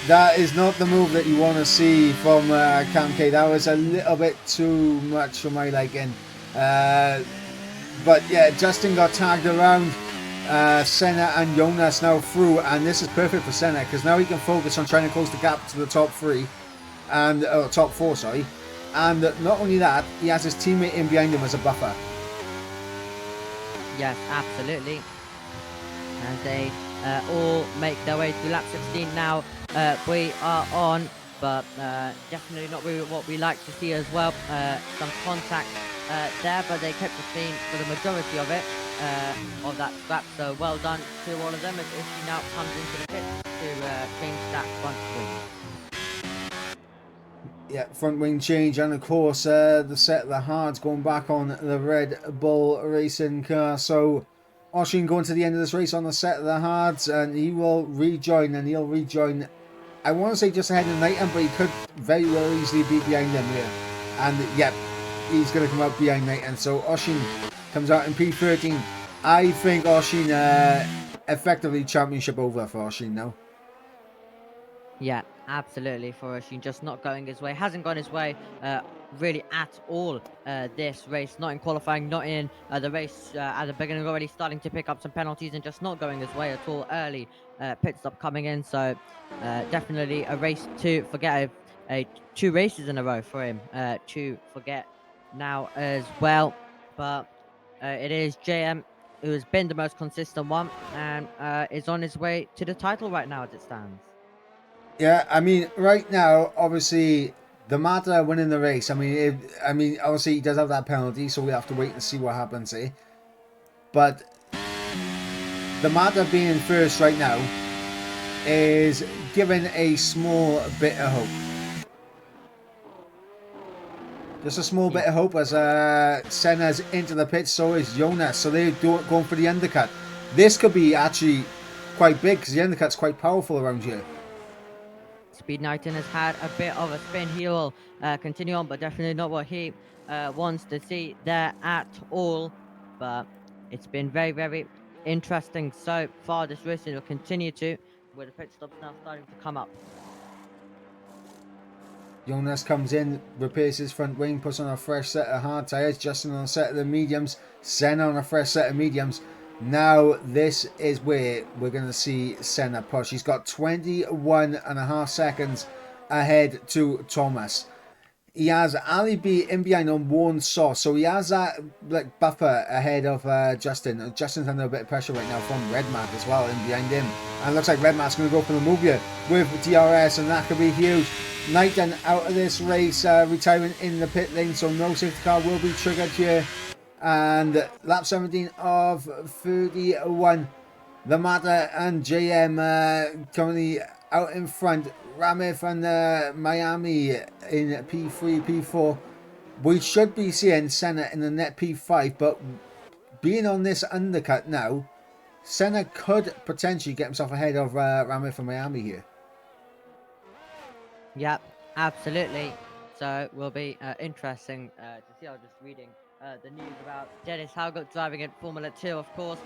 that is not the move that you want to see from Cam K. That was a little bit too much for my liking. But yeah, Justin got tagged around. Senna and Jonas now through, and this is perfect for Senna because now he can focus on trying to close the gap to the top 3 and top 4, sorry. And not only that, he has his teammate in behind him as a buffer.
Yes, absolutely. As they all make their way through lap 16 now, we are on, but definitely not really what we like to see as well. Some contact there, but they kept the clean for the majority of it, of that scrap. So well done to all of them as Ishi now comes into the pit to change that front wing.
Yeah, front wing change, and of course the set of the hards going back on the Red Bull racing car. So Oshin going to the end of this race on the set of the hards, and he will rejoin, and he'll rejoin, I want to say just ahead of Knighton, but he could very well easily be behind them here. And yeah, he's going to come out behind Knighton. So Oshin comes out in P13. I think Oshin effectively championship over for Oshin now.
Yeah, absolutely. For Oshin, just not going his way. Hasn't gone his way really at all this race. Not in qualifying, not in the race at the beginning. Already starting to pick up some penalties and just not going his way at all early. Pit stop coming in. So definitely a race to forget. 2 races in a row for him to forget now as well. But it is JM who has been the most consistent one and is on his way to the title right now as it stands.
Yeah, I mean, right now, obviously, the Mata winning the race. I mean, obviously, he does have that penalty, so we have to wait and see what happens here. But the Mata being first right now is giving a small bit of hope. Just a small bit of hope as Senna's into the pit, so is Jonas. So they're going for the undercut. This could be actually quite big because the undercut's quite powerful around here.
Speed Knighton has had a bit of a spin. He will continue on, but definitely not what he wants to see there at all. But it's been very, very interesting so far this race, and will continue to, with the pit stops now starting to come up.
Jonas comes in, repairs his front wing, puts on a fresh set of hard tyres. Justin on a set of the mediums. Senna on a fresh set of mediums. Now this is where we're going to see Senna push. He's got 21.5 seconds ahead to Thomas. He has Ali B in behind on one sauce, so he has that like buffer ahead of Justin. Justin's under a bit of pressure right now from Red Mat as well in behind him, and it looks like Red Mat's going to go for the move here with DRS, and that could be huge. Knighton out of this race, retiring in the pit lane, so no safety car will be triggered here. And lap 17 of 31, the Mata and JM currently out in front. Ramif and Miami in P3, P4. We should be seeing Senna in the net P5, but being on this undercut now, Senna could potentially get himself ahead of Ramif and Miami here.
Yep, absolutely. So will be interesting to see. I was just reading the news about Dennis Halgott driving in Formula 2, of course,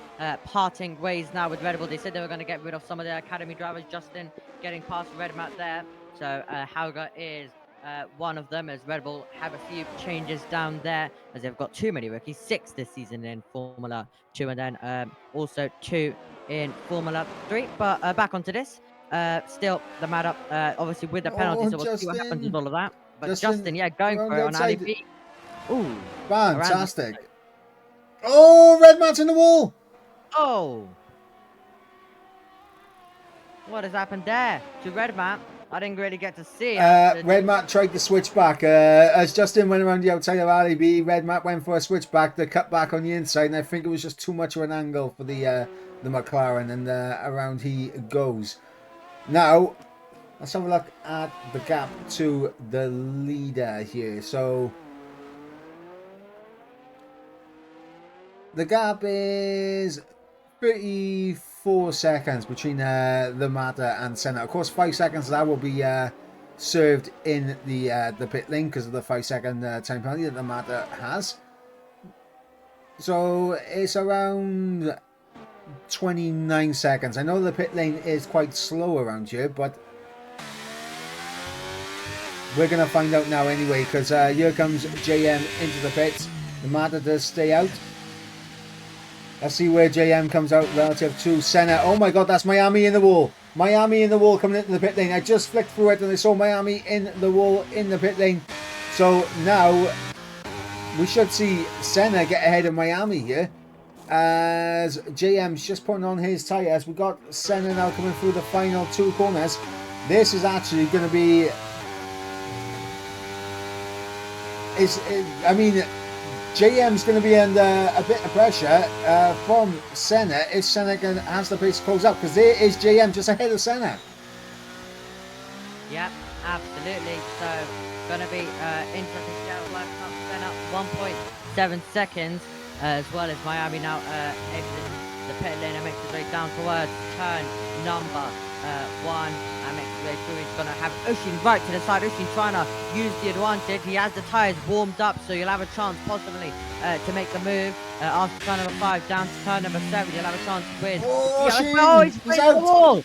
parting ways now with Red Bull. They said they were going to get rid of some of their academy drivers. Justin getting past Red Mat there. So Halgott is one of them, as Red Bull have a few changes down there, as they've got too many rookies, 6 this season in Formula 2, and then also 2 in Formula 3. But back onto this. Still the matter, obviously with the penalty, so we'll see what happens with all of that. But Justin, yeah, going for it on Ali B. Ooh,
fantastic! Oh, Red Mat's in the wall.
Oh, what has happened there to Red Mat? I didn't really get to see.
Red Mat tried to switch back as Justin went around the outside of Ali B. Red Mat went for a switch back, the cut back on the inside, and I think it was just too much of an angle for the McLaren, and around he goes. Now, let's have a look at the gap to the leader here. So, the gap is 34 seconds between the Mata and Senna. Of course, 5 seconds of that will be served in the pit lane because of the 5-second time penalty that the Mata has. So, it's around 29 seconds. I know the pit lane is quite slow around here, but we're going to find out now anyway, because here comes JM into the pits. The Mata does stay out. Let's see where JM comes out relative to Senna. Oh my god, that's Miami in the wall. Miami in the wall coming into the pit lane. I just flicked through it and I saw Miami in the wall in the pit lane. So now we should see Senna get ahead of Miami here, as JM's just putting on his tyres. We've got Senna now coming through the final 2 corners. This is actually going to be... I mean, JM's going to be under a bit of pressure from Senna if Senna has the pace to close up, because there is JM just ahead of Senna.
Yep, absolutely. So, going to be interesting to see how life comes. Senna 1.7 seconds. As well as Miami now exits the pit lane and makes his way down towards turn number 1 and makes his way through. He's going to have Ushin right to the side. Ushin trying to use the advantage. He has the tyres warmed up, so you'll have a chance possibly to make the move after turn number 5 down to turn number 7. You'll have a chance to win.
Oh,
he's out. The wall.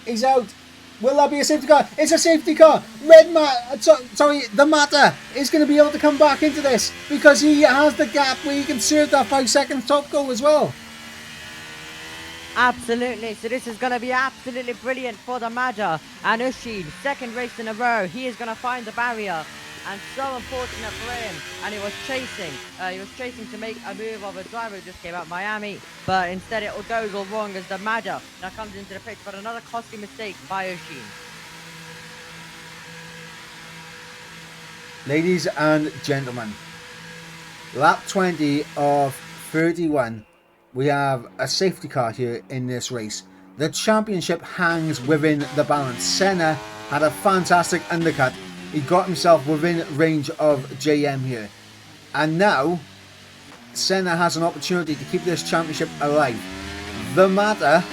He's out. Will that be a safety car? It's a safety car. Red Mat, sorry, the Mata is going to be able to come back into this because he has the gap where he can serve that 5-second top goal as well.
Absolutely. So this is going to be absolutely brilliant for the Mata. And Ushin, 2nd race in a row, he is going to find the barrier. And so unfortunate for him. And he was chasing to make a move of a driver who just came out Miami. But instead it goes all wrong as the Mata now comes into the pits. But another costly mistake by Ushin.
Ladies and gentlemen, lap 20 of 31. We have a safety car here in this race. The championship hangs within the balance. Senna had a fantastic undercut. He got himself within range of JM here. And now, Senna has an opportunity to keep this championship alive. The Mata,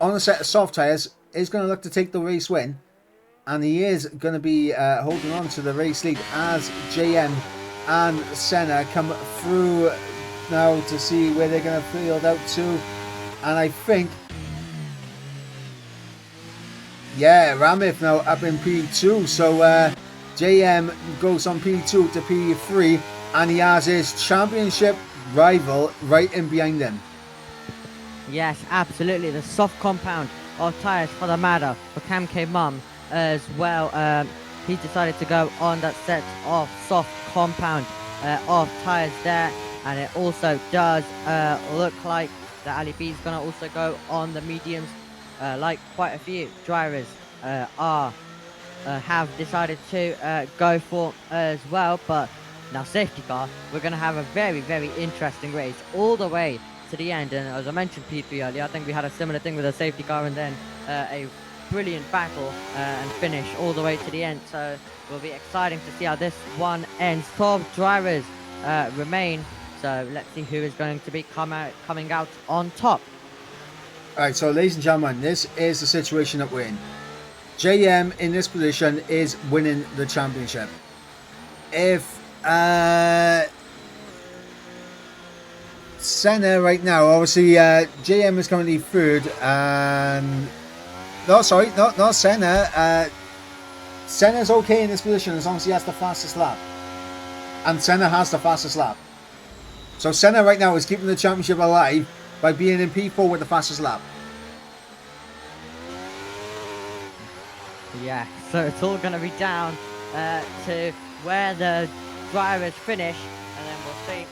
on a set of soft tyres, is going to look to take the race win. And he is going to be holding on to the race lead as JM and Senna come through now to see where they're going to field out to. And I think Yeah, Ramith now up in P2. So JM goes on P2 to P3, and he has his championship rival right in behind him.
Yes, absolutely. The soft compound of tyres for the matter for Cam K Mum as well. He decided to go on that set of soft compound of tyres there, and it also does look like that Ali B is going to also go on the mediums, like quite a few drivers have decided to go for as well. But now safety car, we're going to have a very, very interesting race all the way to the end. And as I mentioned P3 earlier, I think we had a similar thing with a safety car and then a brilliant battle and finish all the way to the end. So it will be exciting to see how this one ends. 12 drivers remain, so let's see who is going to be coming out on top.
Alright, so ladies and gentlemen, this is the situation that we're in. JM in this position is winning the championship. If Senna right now, obviously JM is currently third, and no, sorry, not Senna. Senna's okay in this position as long as he has the fastest lap, and Senna has the fastest lap. So Senna right now is keeping the championship alive by being in P4 with the fastest lap.
Yeah, so it's all going to be down to where the drivers finish, and then we'll see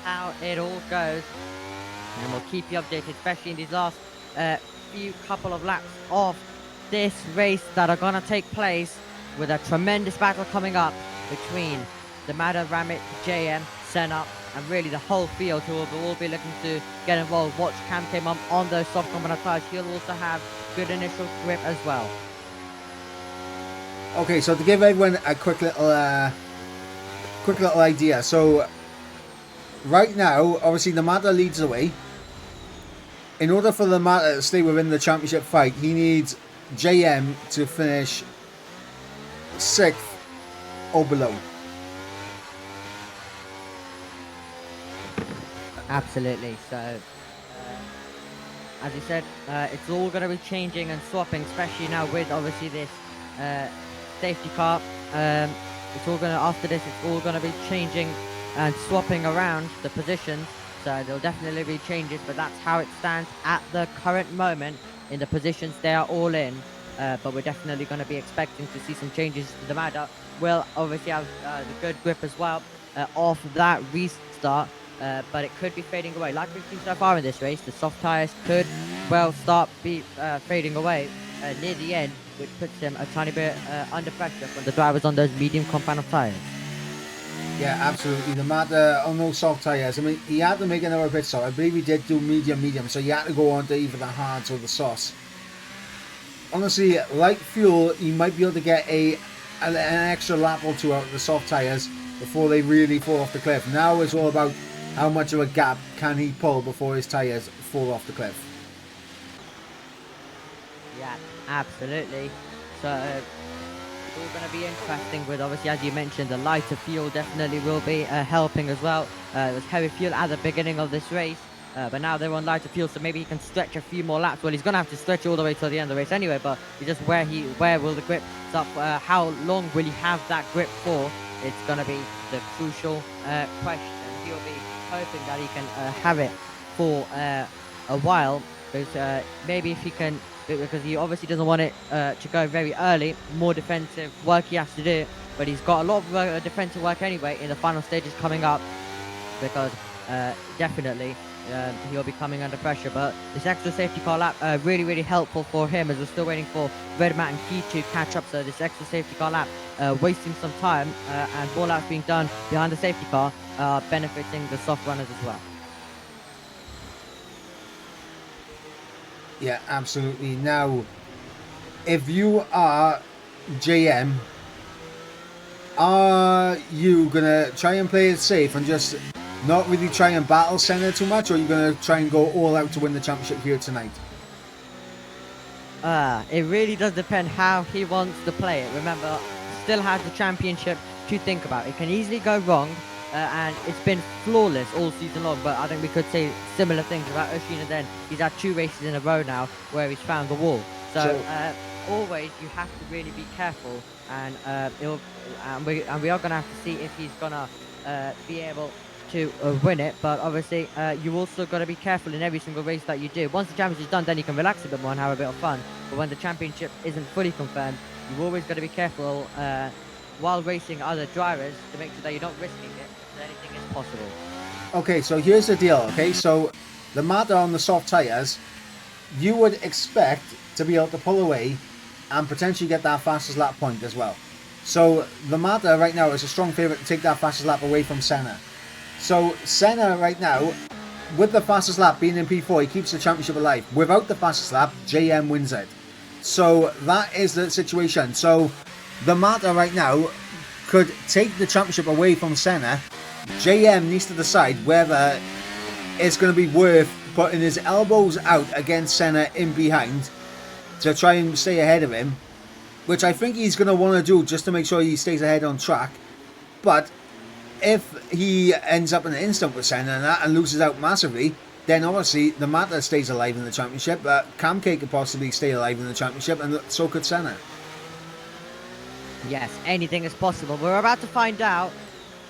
how it all goes, and we'll keep you updated, especially in these last few couple of laps of this race that are going to take place, with a tremendous battle coming up between the Mada, Ramit, JM, Senna, and really the whole field, who will all be looking to get involved. Watch Cam K Mum on those soft compound tyres. He'll also have good initial grip as well.
Okay, so to give everyone a quick little idea. So right now, obviously the Mata leads the way. In order for the Mata to stay within the championship fight, he needs JM to finish 6th or below.
Absolutely. So, as you said, it's all going to be changing and swapping, especially now with obviously this safety car. It's all going to, after this, it's all going to be changing and swapping around the positions. So there'll definitely be changes, but that's how it stands at the current moment in the positions they are all in. But we're definitely going to be expecting to see some changes. The Mada will obviously have the good grip as well off that restart. But it could be fading away. Like we've seen so far in this race, the soft tyres could well start fading away near the end, which puts him a tiny bit under pressure from the drivers on those medium compound of tyres.
Yeah, absolutely. The Mata on those soft tyres, I mean, he had to make another pit stop. I believe he did do medium, so he had to go on to either the hards or the softs. Honestly, like fuel, he might be able to get an extra lap or two out of the soft tyres before they really fall off the cliff. Now it's all about how much of a gap can he pull before his tyres fall off the cliff.
Yeah, absolutely. So it's all going to be interesting with, obviously, as you mentioned, the lighter fuel definitely will be helping as well. It was heavy fuel at the beginning of this race, but now they're on lighter fuel, so maybe he can stretch a few more laps. Well, he's going to have to stretch all the way till the end of the race anyway, but it's just where will the grip stop, how long will he have that grip for? It's going to be the crucial question. He'll be hoping that he can have it for a while, because maybe if he can, because he obviously doesn't want it to go very early, more defensive work he has to do, but he's got a lot of defensive work anyway in the final stages coming up, because definitely he'll be coming under pressure. But this extra safety car lap really helpful for him, as we're still waiting for Red Matt and Key to catch up. So this extra safety car lap wasting some time and more laps being done behind the safety car, benefiting the soft runners as well.
Yeah, absolutely. Now, if you are JM, are you going to try and play it safe and just not really try and battle Senna too much, or are you going to try and go all out to win the championship here tonight?
It really does depend how he wants to play it. Remember, still has the championship to think about. It can easily go wrong, and it's been flawless all season long, but I think we could say similar things about Oshin, and then he's had 2 races in a row now where he's found the wall. So always you have to really be careful, and we are gonna have to see if he's gonna be able to win it. But obviously, you also got to be careful in every single race that you do. Once the championship is done, then you can relax a bit more and have a bit of fun. But when the championship isn't fully confirmed, you've always got to be careful while racing other drivers to make sure that you're not risking it. So anything is possible.
Okay, so here's the deal. Okay, so the matter on the soft tires, you would expect to be able to pull away and potentially get that fastest lap point as well. So the matter right now is a strong favourite to take that fastest lap away from Senna. So Senna right now, with the fastest lap being in P4, he keeps the championship alive. Without the fastest lap, JM wins it. So that is the situation. So the matter right now could take the championship away from Senna. JM needs to decide whether it's going to be worth putting his elbows out against Senna in behind to try and stay ahead of him, which I think he's going to want to do just to make sure he stays ahead on track. But if he ends up in an instant with Senna and that and loses out massively, then obviously the matter stays alive in the championship. Kamke could possibly stay alive in the championship, and so could Senna.
Yes, anything is possible. We're about to find out.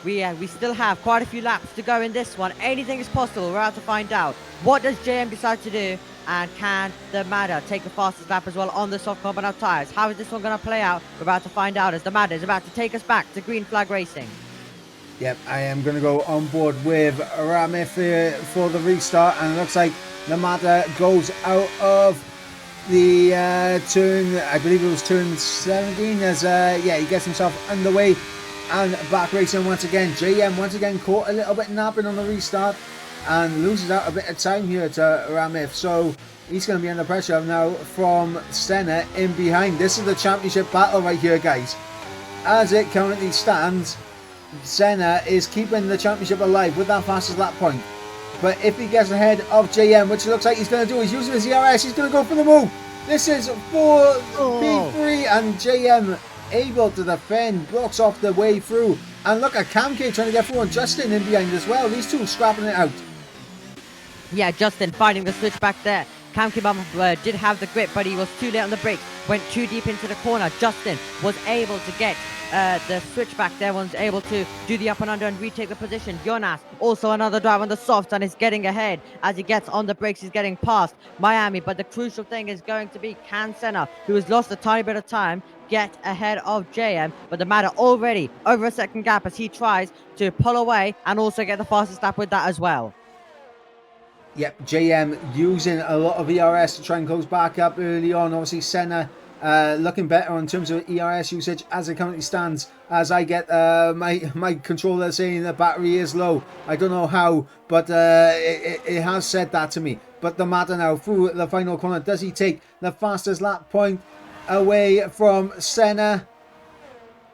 We still have quite a few laps to go in this one. Anything is possible. We're about to find out. What does JM decide to do? And can the Madder take the fastest lap as well on the soft compound tyres? How is this one going to play out? We're about to find out as the Madder is about to take us back to green flag racing.
Yep, I am going to go on board with Ramif for the restart, and it looks like the Madder goes out of the turn, I believe it was turn 17, as he gets himself underway and back racing once again. JM once again caught a little bit napping on the restart and loses out a bit of time here to Ramif, so he's going to be under pressure now from Senna in behind. This is the championship battle right here, guys. As it currently stands, Senna is keeping the championship alive with that fastest lap point. But if he gets ahead of JM, which it looks like he's going to do, he's using his ERS, he's going to go for the move. This is for P3, and JM able to defend, blocks off the way through. And look at Kamke trying to get through, and Justin in behind as well. These two scrapping it out.
Yeah, Justin finding the switch back there. Kamke did have the grip, but he was too late on the brakes. Went too deep into the corner. Justin was able to get the switch back there, was able to do the up and under and retake the position. Jonas, also another drive on the soft, and is getting ahead as he gets on the brakes. He's getting past Miami, but the crucial thing is going to be, can Senna, who has lost a tiny bit of time, get ahead of JM? But the matter already over a second gap as he tries to pull away and also get the fastest lap with that as well.
Yep, JM using a lot of ERS to try and close back up early on. Obviously Senna looking better in terms of ERS usage as it currently stands, as I get my controller saying the battery is low. I don't know how, but it has said that to me. But the matter now through the final corner, does he take the fastest lap point away from Senna?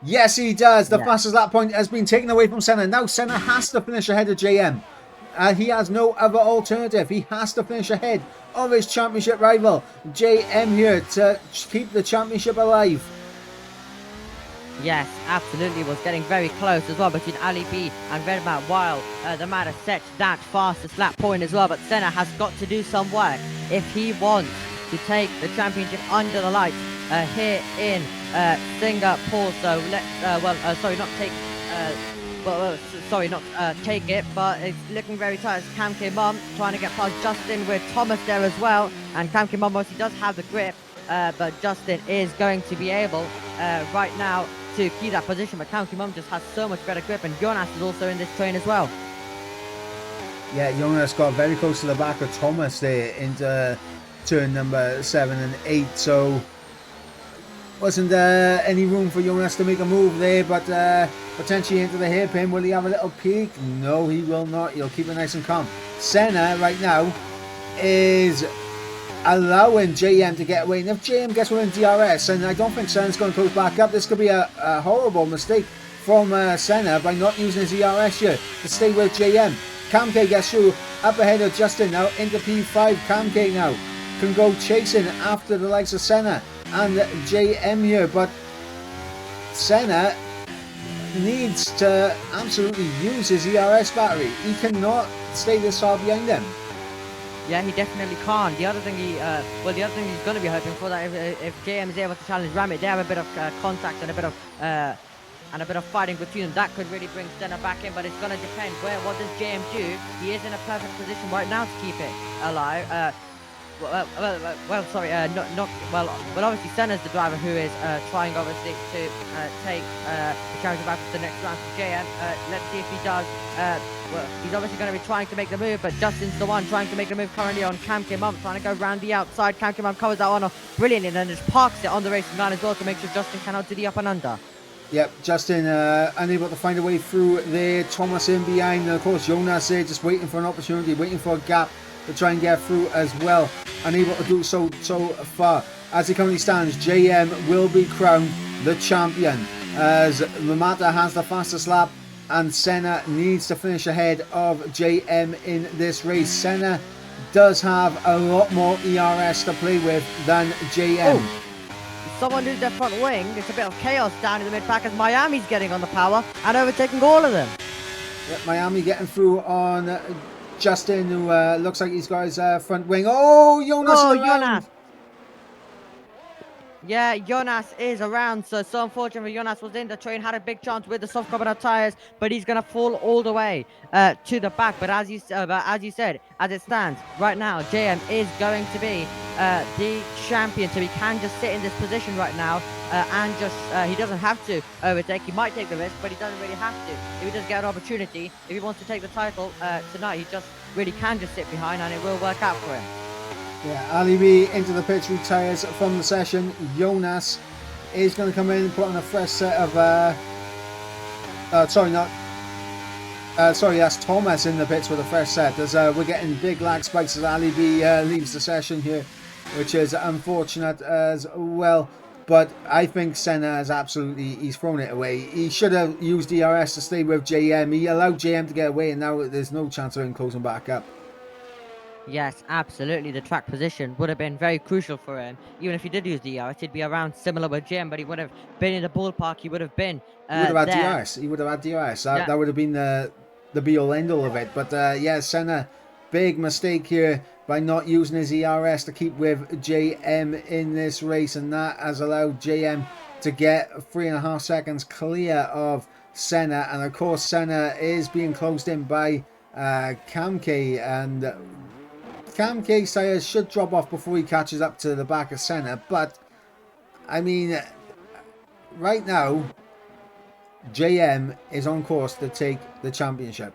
Yes, he does. The fastest lap point has been taken away from Senna. Now Senna has to finish ahead of JM. He has no other alternative. He has to finish ahead of his championship rival JM here to keep the championship alive.
Yes, absolutely. Was getting very close as well between Ali B and Redmat, while the matter set that fastest lap point as well. But Senna has got to do some work if he wants to take the championship under the lights here in Singapore. So take it, but it's looking very tight. It's Kamke Mum trying to get past Justin with Thomas there as well, and Kamke Mum obviously does have the grip, but Justin is going to be able right now to keep that position, but Kamke Mum just has so much better grip, and Jonas is also in this train as well.
Yeah, Jonas got very close to the back of Thomas there into turn number 7 and 8, so wasn't any room for Jonas to make a move there, but potentially into the hairpin. Will he have a little peek? No, he will not. He'll keep it nice and calm. Senna right now is allowing JM to get away, and if JM gets within DRS, and I don't think Senna's going to close back up, this could be a horrible mistake from Senna by not using his ERS here to stay with JM. Kamke gets through up ahead of Justin now into P5. Kamke now can go chasing after the likes of Senna and JM here, but Senna needs to absolutely use his ERS battery. He cannot stay this far behind them.
Yeah, he definitely can't. The other thing the other thing he's going to be hoping for, that if JM is able to challenge Ramit, they have a bit of contact and a bit of fighting between them. That could really bring Senna back in, but it's going to depend. What does JM do? He is in a perfect position right now to keep it alive. Sorry, well, obviously Senna's the driver who is trying obviously to take the championship back to the next round for JM. Let's see if he does. He's obviously going to be trying to make the move, but Justin's the one trying to make the move currently on Cam Kim Up, trying to go round the outside. Cam Kim Up covers that one off brilliantly and then just parks it on the racing line as well to make sure Justin cannot do the up and under.
Yep, Justin unable to find a way through there. Thomas in behind, and of course Jonas there just waiting for an opportunity, waiting for a gap to try and get through as well. Unable to do so far. As it currently stands, JM will be crowned the champion as Lamata has the fastest lap and Senna needs to finish ahead of JM in this race. Senna does have a lot more ERS to play with than JM.
Oh. Someone who's their front wing. It's a bit of chaos down in the mid-pack as Miami's getting on the power and overtaking all of them.
Yep, Miami getting through on Justin, who looks like he's got his front wing. Oh, Jonas is around.
Jonas. Yeah, Jonas is around, so unfortunately Jonas was in the train, had a big chance with the soft carbon tires, but he's gonna fall all the way to the back. But as you said, as it stands right now, JM is going to be the champion, so he can just sit in this position right now and just he doesn't have to overtake. He might take the risk, but he doesn't really have to. If he does get an opportunity, if he wants to take the title tonight, he just really can just sit behind, and it will work out for him.
Yeah, Ali B into the pits, retires from the session. Jonas is going to come in and put on a fresh set of that's Thomas in the pits with a fresh set, as we're getting big lag spikes as Ali B leaves the session here, which is unfortunate as well. But I think Senna has he's thrown it away. He should have used DRS to stay with JM. He allowed JM to get away, and now there's no chance of him closing back up.
Yes, absolutely. The track position would have been very crucial for him. Even if he did use DRS, he'd be around similar with Jim, but he would have been in the ballpark. He would have been
he would have had DRS. He would have had DRS. That would have been the be-all, end-all of it. But yeah, Senna, big mistake here by not using his ERS to keep with JM in this race, and that has allowed JM to get 3.5 seconds clear of Senna. And of course, Senna is being closed in by Cam K, and Cam K's tires should drop off before he catches up to the back of Senna. But I mean, right now JM is on course to take the championship.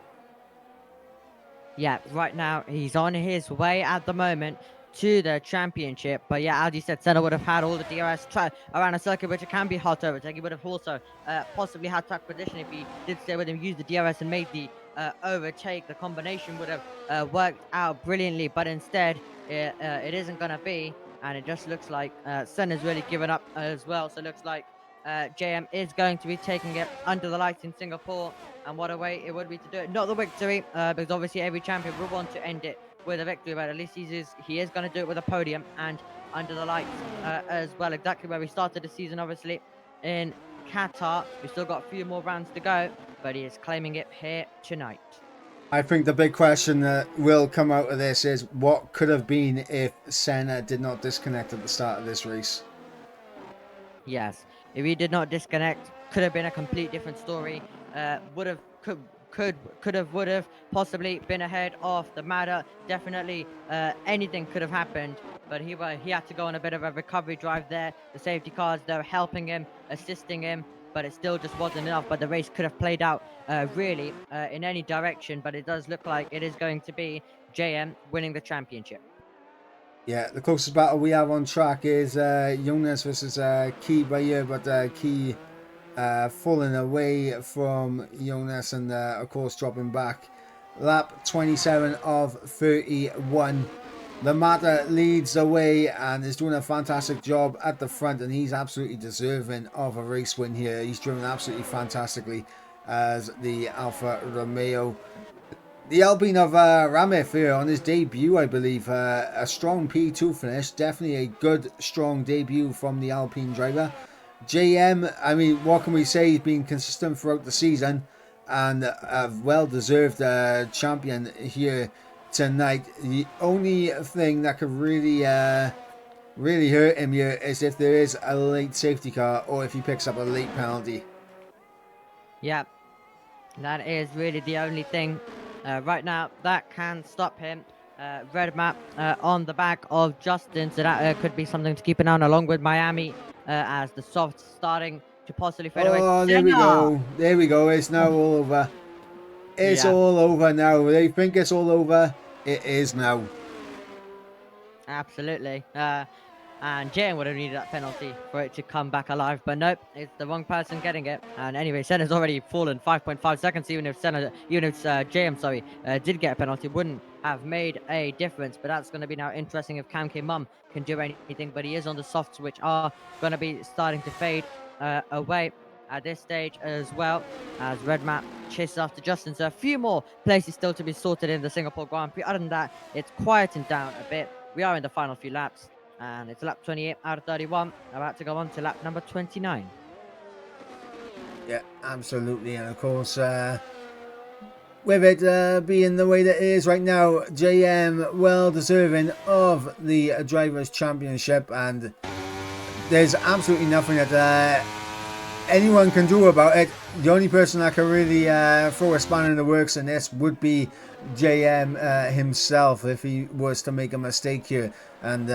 Yeah, right now he's on his way at the moment to the championship. But yeah, as you said, Senna would have had all the DRS around a circuit which can be hot overtake. He would have also possibly had track position if he did stay with him, use the DRS and made the overtake. The combination would have worked out brilliantly, but instead it isn't going to be, and it just looks like Senna's really given up as well. So it looks like JM is going to be taking it under the lights in Singapore, and what a way it would be to do it. Not the victory, because obviously every champion will want to end it with a victory, but at least he is going to do it with a podium and under the lights as well. Exactly where we started the season, obviously in Qatar. We've still got a few more rounds to go, but he is claiming it here tonight.
I think the big question that will come out of this is what could have been if Senna did not disconnect at the start of this race.
Yes, if he did not disconnect, could have been a complete different story. Could have possibly been ahead of the matter. Definitely anything could have happened, but he had to go on a bit of a recovery drive there. The safety cars, they're helping him, assisting him, but it still just wasn't enough. But the race could have played out really in any direction, but it does look like it is going to be JM winning the championship.
Yeah, the closest battle we have on track is Jonas versus Key by here, but Key falling away from Jonas and of course dropping back. Lap 27 of 31. The Mata leads the way and is doing a fantastic job at the front, and he's absolutely deserving of a race win here. He's driven absolutely fantastically as the Alfa Romeo. The Alpine of Ramif here on his debut, I believe, a strong P2 finish. Definitely a good, strong debut from the Alpine driver. JM, I mean, what can we say? He's been consistent throughout the season and a well-deserved champion here tonight. The only thing that could really really hurt him here is if there is a late safety car or if he picks up a late penalty.
Yeah, that is really the only thing right now that can stop him. Red map on the back of Justin, so that could be something to keep an eye on, along with Miami, as the softs starting to possibly fade away.
Oh, there we go. There we go. It's now all over. It's all over now. They think it's all over. It is now.
Absolutely. And Jane would have needed that penalty for it to come back alive, but nope, it's the wrong person getting it. And anyway, Senna's already fallen 5.5 seconds. Even if JM, did get a penalty, wouldn't have made a difference. But that's going to be now interesting if Cam K Mum can do anything. But he is on the softs, which are going to be starting to fade away at this stage as well, as Red Map chases after Justin. So a few more places still to be sorted in the Singapore Grand Prix. Other than that, it's quieting down a bit. We are in the final few laps, and it's lap 28 out of 31, about to go on to lap number 29.
Yeah, absolutely. And of course, with it being the way that it is right now, JM well deserving of the Drivers' Championship, and there's absolutely nothing that anyone can do about it. The only person that can really throw a spanner in the works in this would be JM himself, if he was to make a mistake here and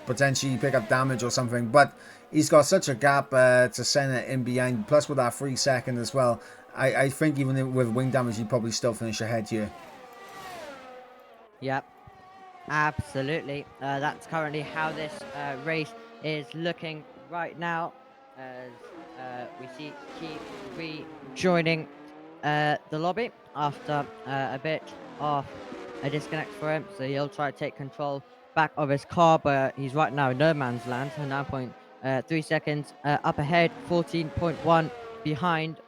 potentially pick up damage or something. But he's got such a gap to Senna in behind, plus with that 3 second as well. I think even with wing damage, he'd probably still finish ahead here.
Yep, absolutely. That's currently how this race is looking right now, as we see Keith rejoining the lobby after a bit of a disconnect for him. So he'll try to take control back of his car, but he's right now in no man's land. 9.3 seconds up ahead, 14.1 behind.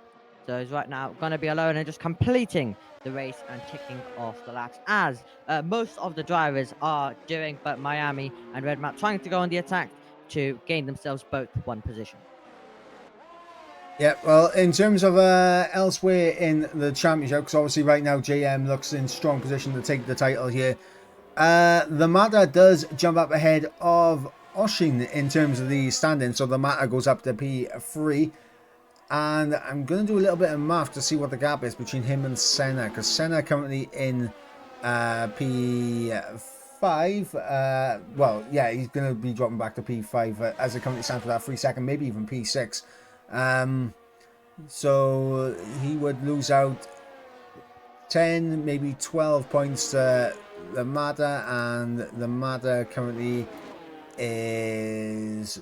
So he's right now going to be alone and just completing the race and ticking off the laps, as most of the drivers are doing, but Miami and Red Map trying to go on the attack to gain themselves both one position.
Yeah, well, in terms of elsewhere in the championship, because obviously right now JM looks in strong position to take the title here. The Mata does jump up ahead of Oshin in terms of the standing, so the Mata goes up to P3. And I'm going to do a little bit of math to see what the gap is between him and Senna, because Senna currently in P5. Well, yeah, he's going to be dropping back to P5 as it currently stands for that 3 second, maybe even P6. So he would lose out 10, maybe 12 points to the Mata, and the Mata currently is...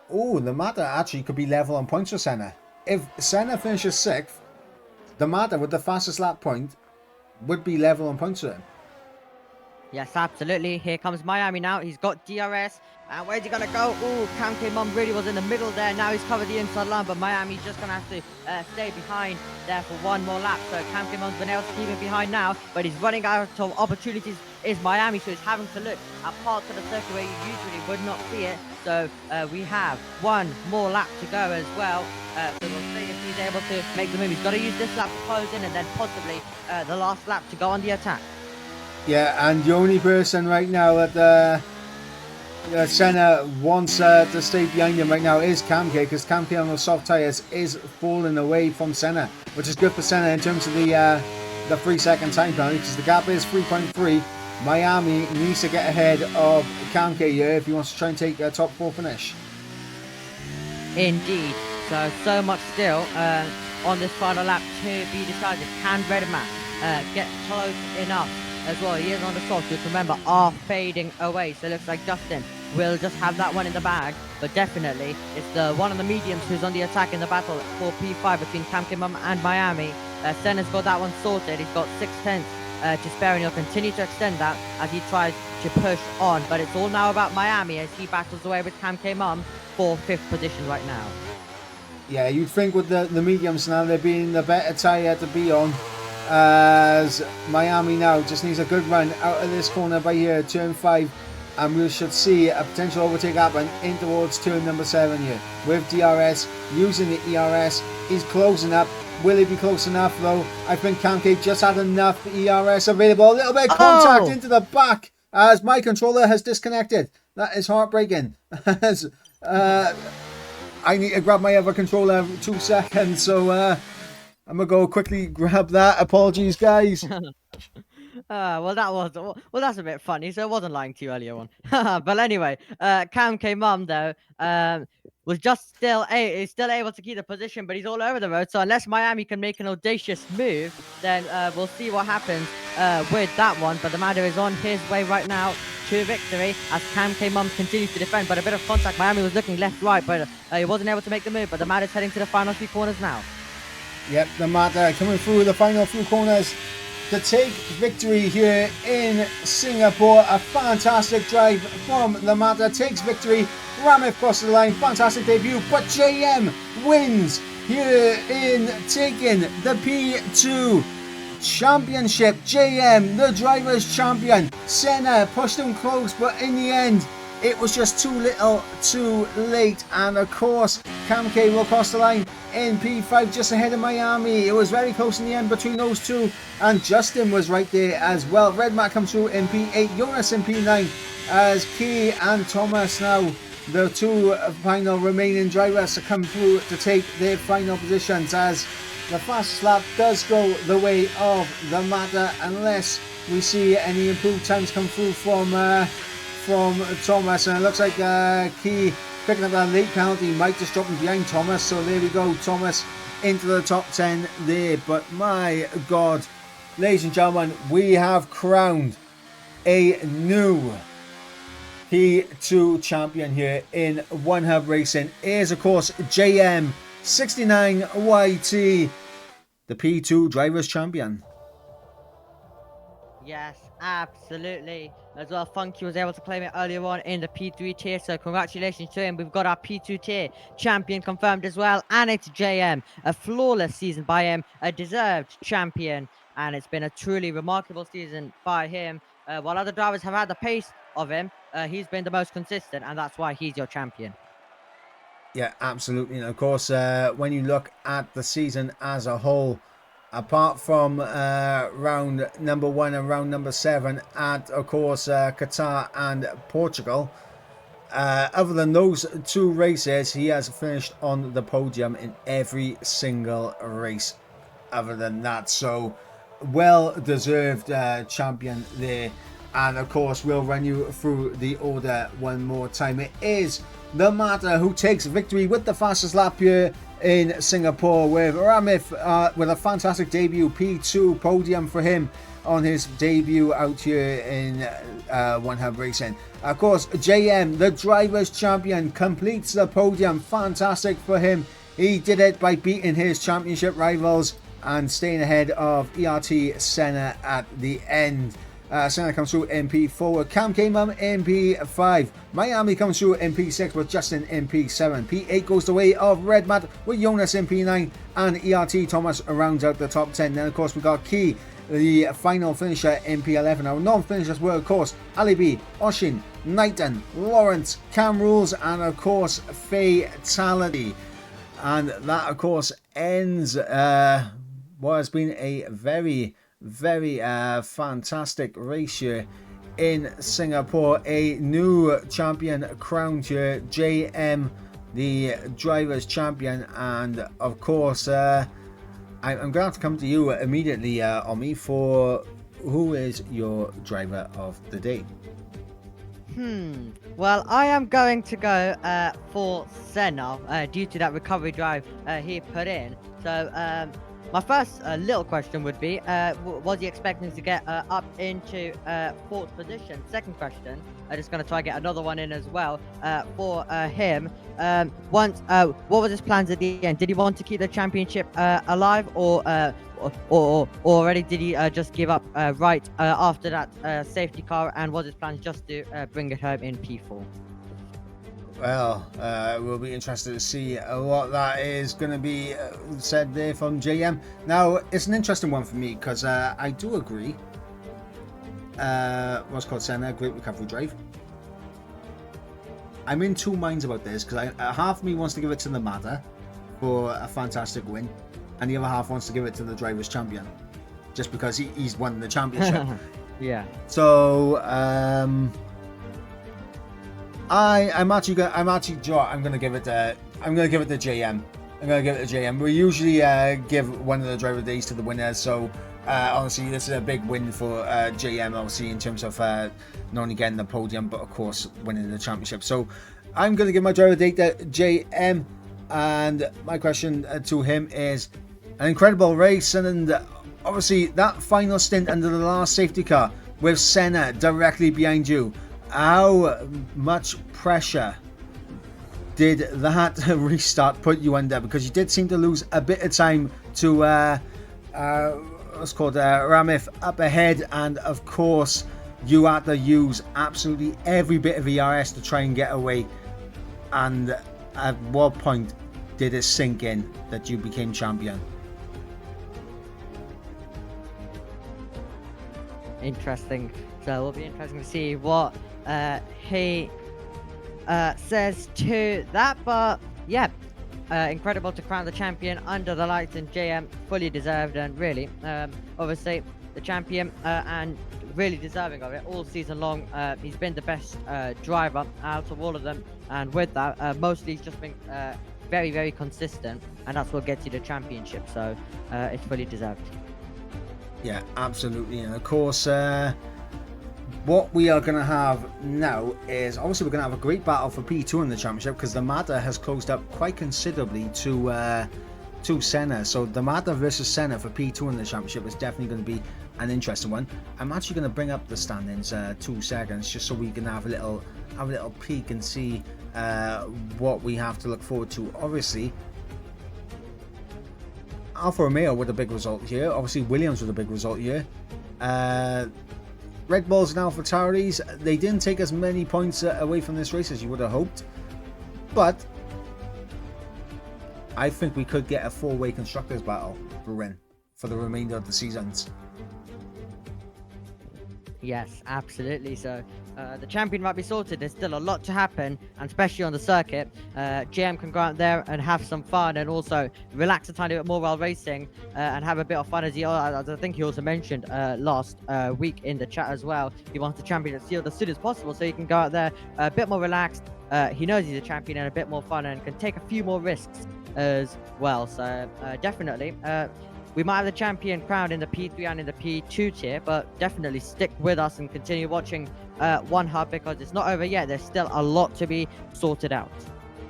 Oh, the Mata actually could be level on points for Senna. If Senna finishes 6th, the Mata with the fastest lap point would be level on points for him.
Yes, absolutely. Here comes Miami now. He's got DRS. And where's he going to go? Oh, Cam K Mum really was in the middle there. Now he's covered the inside line, but Miami's just going to have to stay behind there for one more lap. So Cam K Mum's been able to keep him behind now, but he's running out of opportunities, is Miami. So he's having to look at parts of the circuit where you usually would not see it. So we have one more lap to go as well. So we'll see if he's able to make the move. He's got to use this lap to close in, and then possibly the last lap to go on the attack.
Yeah, and the only person right now that Senna wants to stay behind him right now is Cam K, because Cam K on those soft tyres is falling away from Senna, which is good for Senna in terms of the 3 second time penalty, because the gap is 3.3. Miami needs to get ahead of Cam K here if he wants to try and take a top 4 finish.
Indeed. So much still on this final lap to be decided. Can Red Map get close enough as well? He is on the soft, which remember are fading away. So it looks like Justin will just have that one in the bag. But definitely it's the one of the mediums who's on the attack in the battle for P5 between Cam K Mum and Miami. Senna's got that one sorted. He's got 6/10 to spare, and he'll continue to extend that as he tries to push on. But it's all now about Miami as he battles away with Cam K Mum for 5th position right now.
Yeah, you'd think with the mediums now, they're being the better tyre to be on, as Miami now just needs a good run out of this corner by here, turn 5, and we should see a potential overtake happen in towards turn number 7 here. With DRS, using the ERS, he's closing up, Will he be close enough though? I think Camke just had enough ERS available. A little bit of contact into the back as my controller has disconnected. That is heartbreaking. As I need to grab my other controller 2 seconds, so I'm gonna go quickly grab that. Apologies, guys.
Well, that's a bit funny. So I wasn't lying to you earlier on. But anyway, Cam K Mum though was just is still able to keep the position, but he's all over the road. So unless Miami can make an audacious move, then we'll see what happens with that one. But the matter is on his way right now to victory as Cam K Mum continues to defend. But a bit of contact. Miami was looking left, right, but he wasn't able to make the move. But the matter's heading to the final 3 corners now. Yep,
the matter coming through the final few corners to take victory here in Singapore. A fantastic drive from the Mata, takes victory. Ramif crosses the line, fantastic debut, but JM wins here in taking the P2 championship. JM, the driver's champion. Senna pushed him close, but in the end, it was just too little, too late. And of course, Cam K will cross the line in P5 just ahead of Miami. It was very close in the end between those two. And Justin was right there as well. Red Matt comes through in P8, Jonas in P9 as Key and Thomas now the 2 final remaining drivers to come through to take their final positions as the fast lap does go the way of the Mata unless we see any improved times come through from Thomas. And it looks like Key picking up that late penalty, might just dropping behind Thomas. So there we go, Thomas into the top 10 there. But my God, ladies and gentlemen, we have crowned a new P2 champion here in One Hub Racing. Is of course JM69YT, the P2 drivers champion.
Yes, absolutely. As well, Funky was able to claim it earlier on in the P3 tier, so congratulations to him. We've got our P2 tier champion confirmed as well, and it's JM. A flawless season by him, a deserved champion, and it's been a truly remarkable season by him. While other drivers have had the pace of him, he's been the most consistent, and that's why he's your champion.
Yeah, absolutely. And of course, when you look at the season as a whole, apart from round number 1 and round number 7 at, of course, Qatar and Portugal, other than those 2 races, he has finished on the podium in every single race other than that. So, well-deserved champion there. And, of course, we'll run you through the order one more time. It is the Mata who takes victory with the fastest lap here in Singapore, with Ramif with a fantastic debut, P2 podium for him on his debut out here in One Hub Racing. Of course, JM, the drivers champion, completes the podium. Fantastic for him. He did it by beating his championship rivals and staying ahead of ERT Senna at the end. Senna comes through MP4, Cam K Mum MP5, Miami comes through MP6 with Justin MP7, P8 goes the way of Red Matt with Jonas MP9, and ERT Thomas rounds out the top 10. Then of course we got Key, the final finisher, MP11. Our non-finishers were of course Ali B, Oshin, Knighton, Lawrence, Cam Rules, and of course Fatality. And that of course ends what has been a very fantastic race here in Singapore. A new champion crowned here, JM, the drivers champion. And of course I'm going to have to come to you immediately, Omi, for who is your driver of the day.
Well, I am going to go for Senna due to that recovery drive he put in. So my first little question would be, was he expecting to get up into 4th position? Second question, I'm just going to try to get another one in as well for him. What was his plans at the end? Did he want to keep the championship alive, or already did he just give up right after that safety car? And was his plan just to bring it home in P4?
Well, we'll be interested to see what that is going to be said there from JM. Now, it's an interesting one for me because I do agree. What's called Senna, great recovery drive. I'm in 2 minds about this because half of me wants to give it to the Mata for a fantastic win. and the other half wants to give it to the drivers' champion, just because he's won the championship.
Yeah.
So I'm gonna give it to JM. I'm gonna give it to JM. We usually give one of the driver days to the winners, so honestly, this is a big win for JM, obviously, in terms of not only getting the podium, but of course winning the championship. So I'm gonna give my driver day to JM, and my question to him is: an incredible race, and obviously that final stint under the last safety car with Senna directly behind you. How much pressure did that restart put you under? Because you did seem to lose a bit of time to what's called Ramif up ahead, and of course you had to use absolutely every bit of ERS to try and get away. And at what point did it sink in that you became champion?
Interesting. So it'll be interesting to see what he says to that. But yeah, incredible to crown the champion under the lights, and JM fully deserved, and really obviously the champion and really deserving of it all season long. He's been the best driver out of all of them, and with that mostly he's just been very, very consistent, and that's what gets you the championship. So it's fully deserved.
Yeah, absolutely. And of course what we are going to have now is, obviously we're going to have a great battle for P2 in the championship, because the Mata has closed up quite considerably to Senna. So the Mata versus Senna for P2 in the championship is definitely going to be an interesting one. I'm actually going to bring up the standings 2 seconds, just so we can have a little peek and see what we have to look forward to. Obviously Alfa Romeo with a big result here, obviously Williams with a big result here, Red Bulls and AlphaTauris, they didn't take as many points away from this race as you would have hoped, but I think we could get a 4-way constructors battle brewing for the remainder of the seasons.
Yes, absolutely. So the champion might be sorted. There's still a lot to happen, and especially on the circuit. GM can go out there and have some fun, and also relax a tiny bit more while racing, and have a bit of fun. As I think he also mentioned last week in the chat as well, he wants the champion sealed as soon as possible, so he can go out there a bit more relaxed. He knows he's a champion, and a bit more fun, and can take a few more risks as well. So definitely we might have the champion crowned in the P3 and in the P2 tier, but definitely stick with us and continue watching One Hub, because it's not over yet. There's still a lot to be sorted out.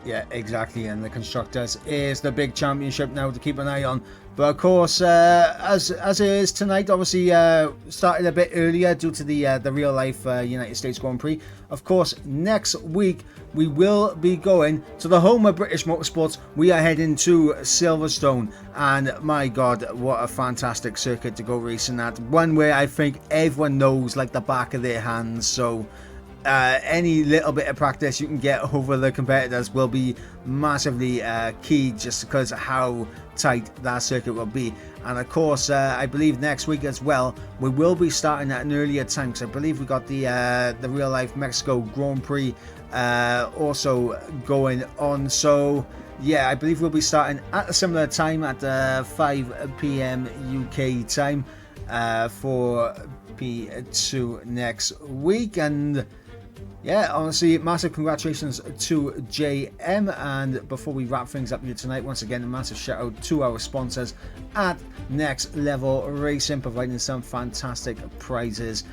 Yeah, exactly. And the constructors is the big championship now to keep an eye on. But of course, as it is tonight, obviously started a bit earlier due to the real life United States Grand Prix. Of course, next week we will be going to the home of British motorsports. We are heading to Silverstone, and my God, what a fantastic circuit to go racing at. One where I think everyone knows like the back of their hands. So any little bit of practice you can get over the competitors will be massively key, just because of how tight that circuit will be. And of course, I believe next week as well, we will be starting at an earlier time, because I believe we got the real life Mexico Grand Prix also going on. So yeah, I believe we'll be starting at a similar time, at 5 p.m. UK time for P2 next week. And yeah, honestly, massive congratulations to JM. And before we wrap things up here tonight, once again, a massive shout out to our sponsors at Next Level Racing, providing some fantastic prizes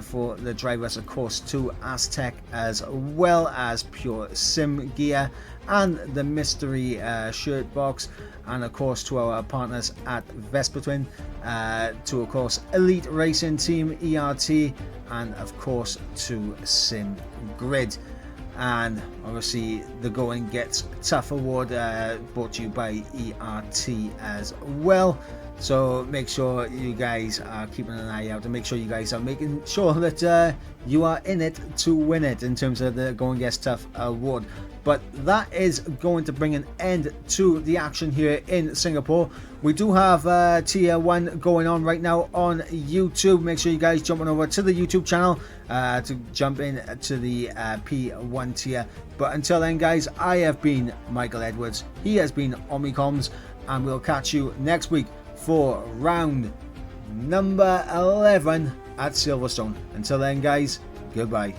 for the drivers, of course, to Aztec, as well as Pure Sim Gear and the mystery shirt box. And of course to our partners at Vespa Twin, to of course Elite Racing Team ERT, and of course to Sim Grid. And obviously the Going Gets Tough award brought to you by ERT as well. So make sure you guys are keeping an eye out, and make sure you guys are making sure that you are in it to win it in terms of the Going Gets Tough award. But that is going to bring an end to the action here in Singapore. We do have tier 1 going on right now on YouTube. Make sure you guys jump on over to the YouTube channel to jump in to the P1 tier. But until then, guys, I have been Michael Edwards. He has been Omnicoms. and we'll catch you next week for round number 11 at Silverstone. Until then, guys, goodbye.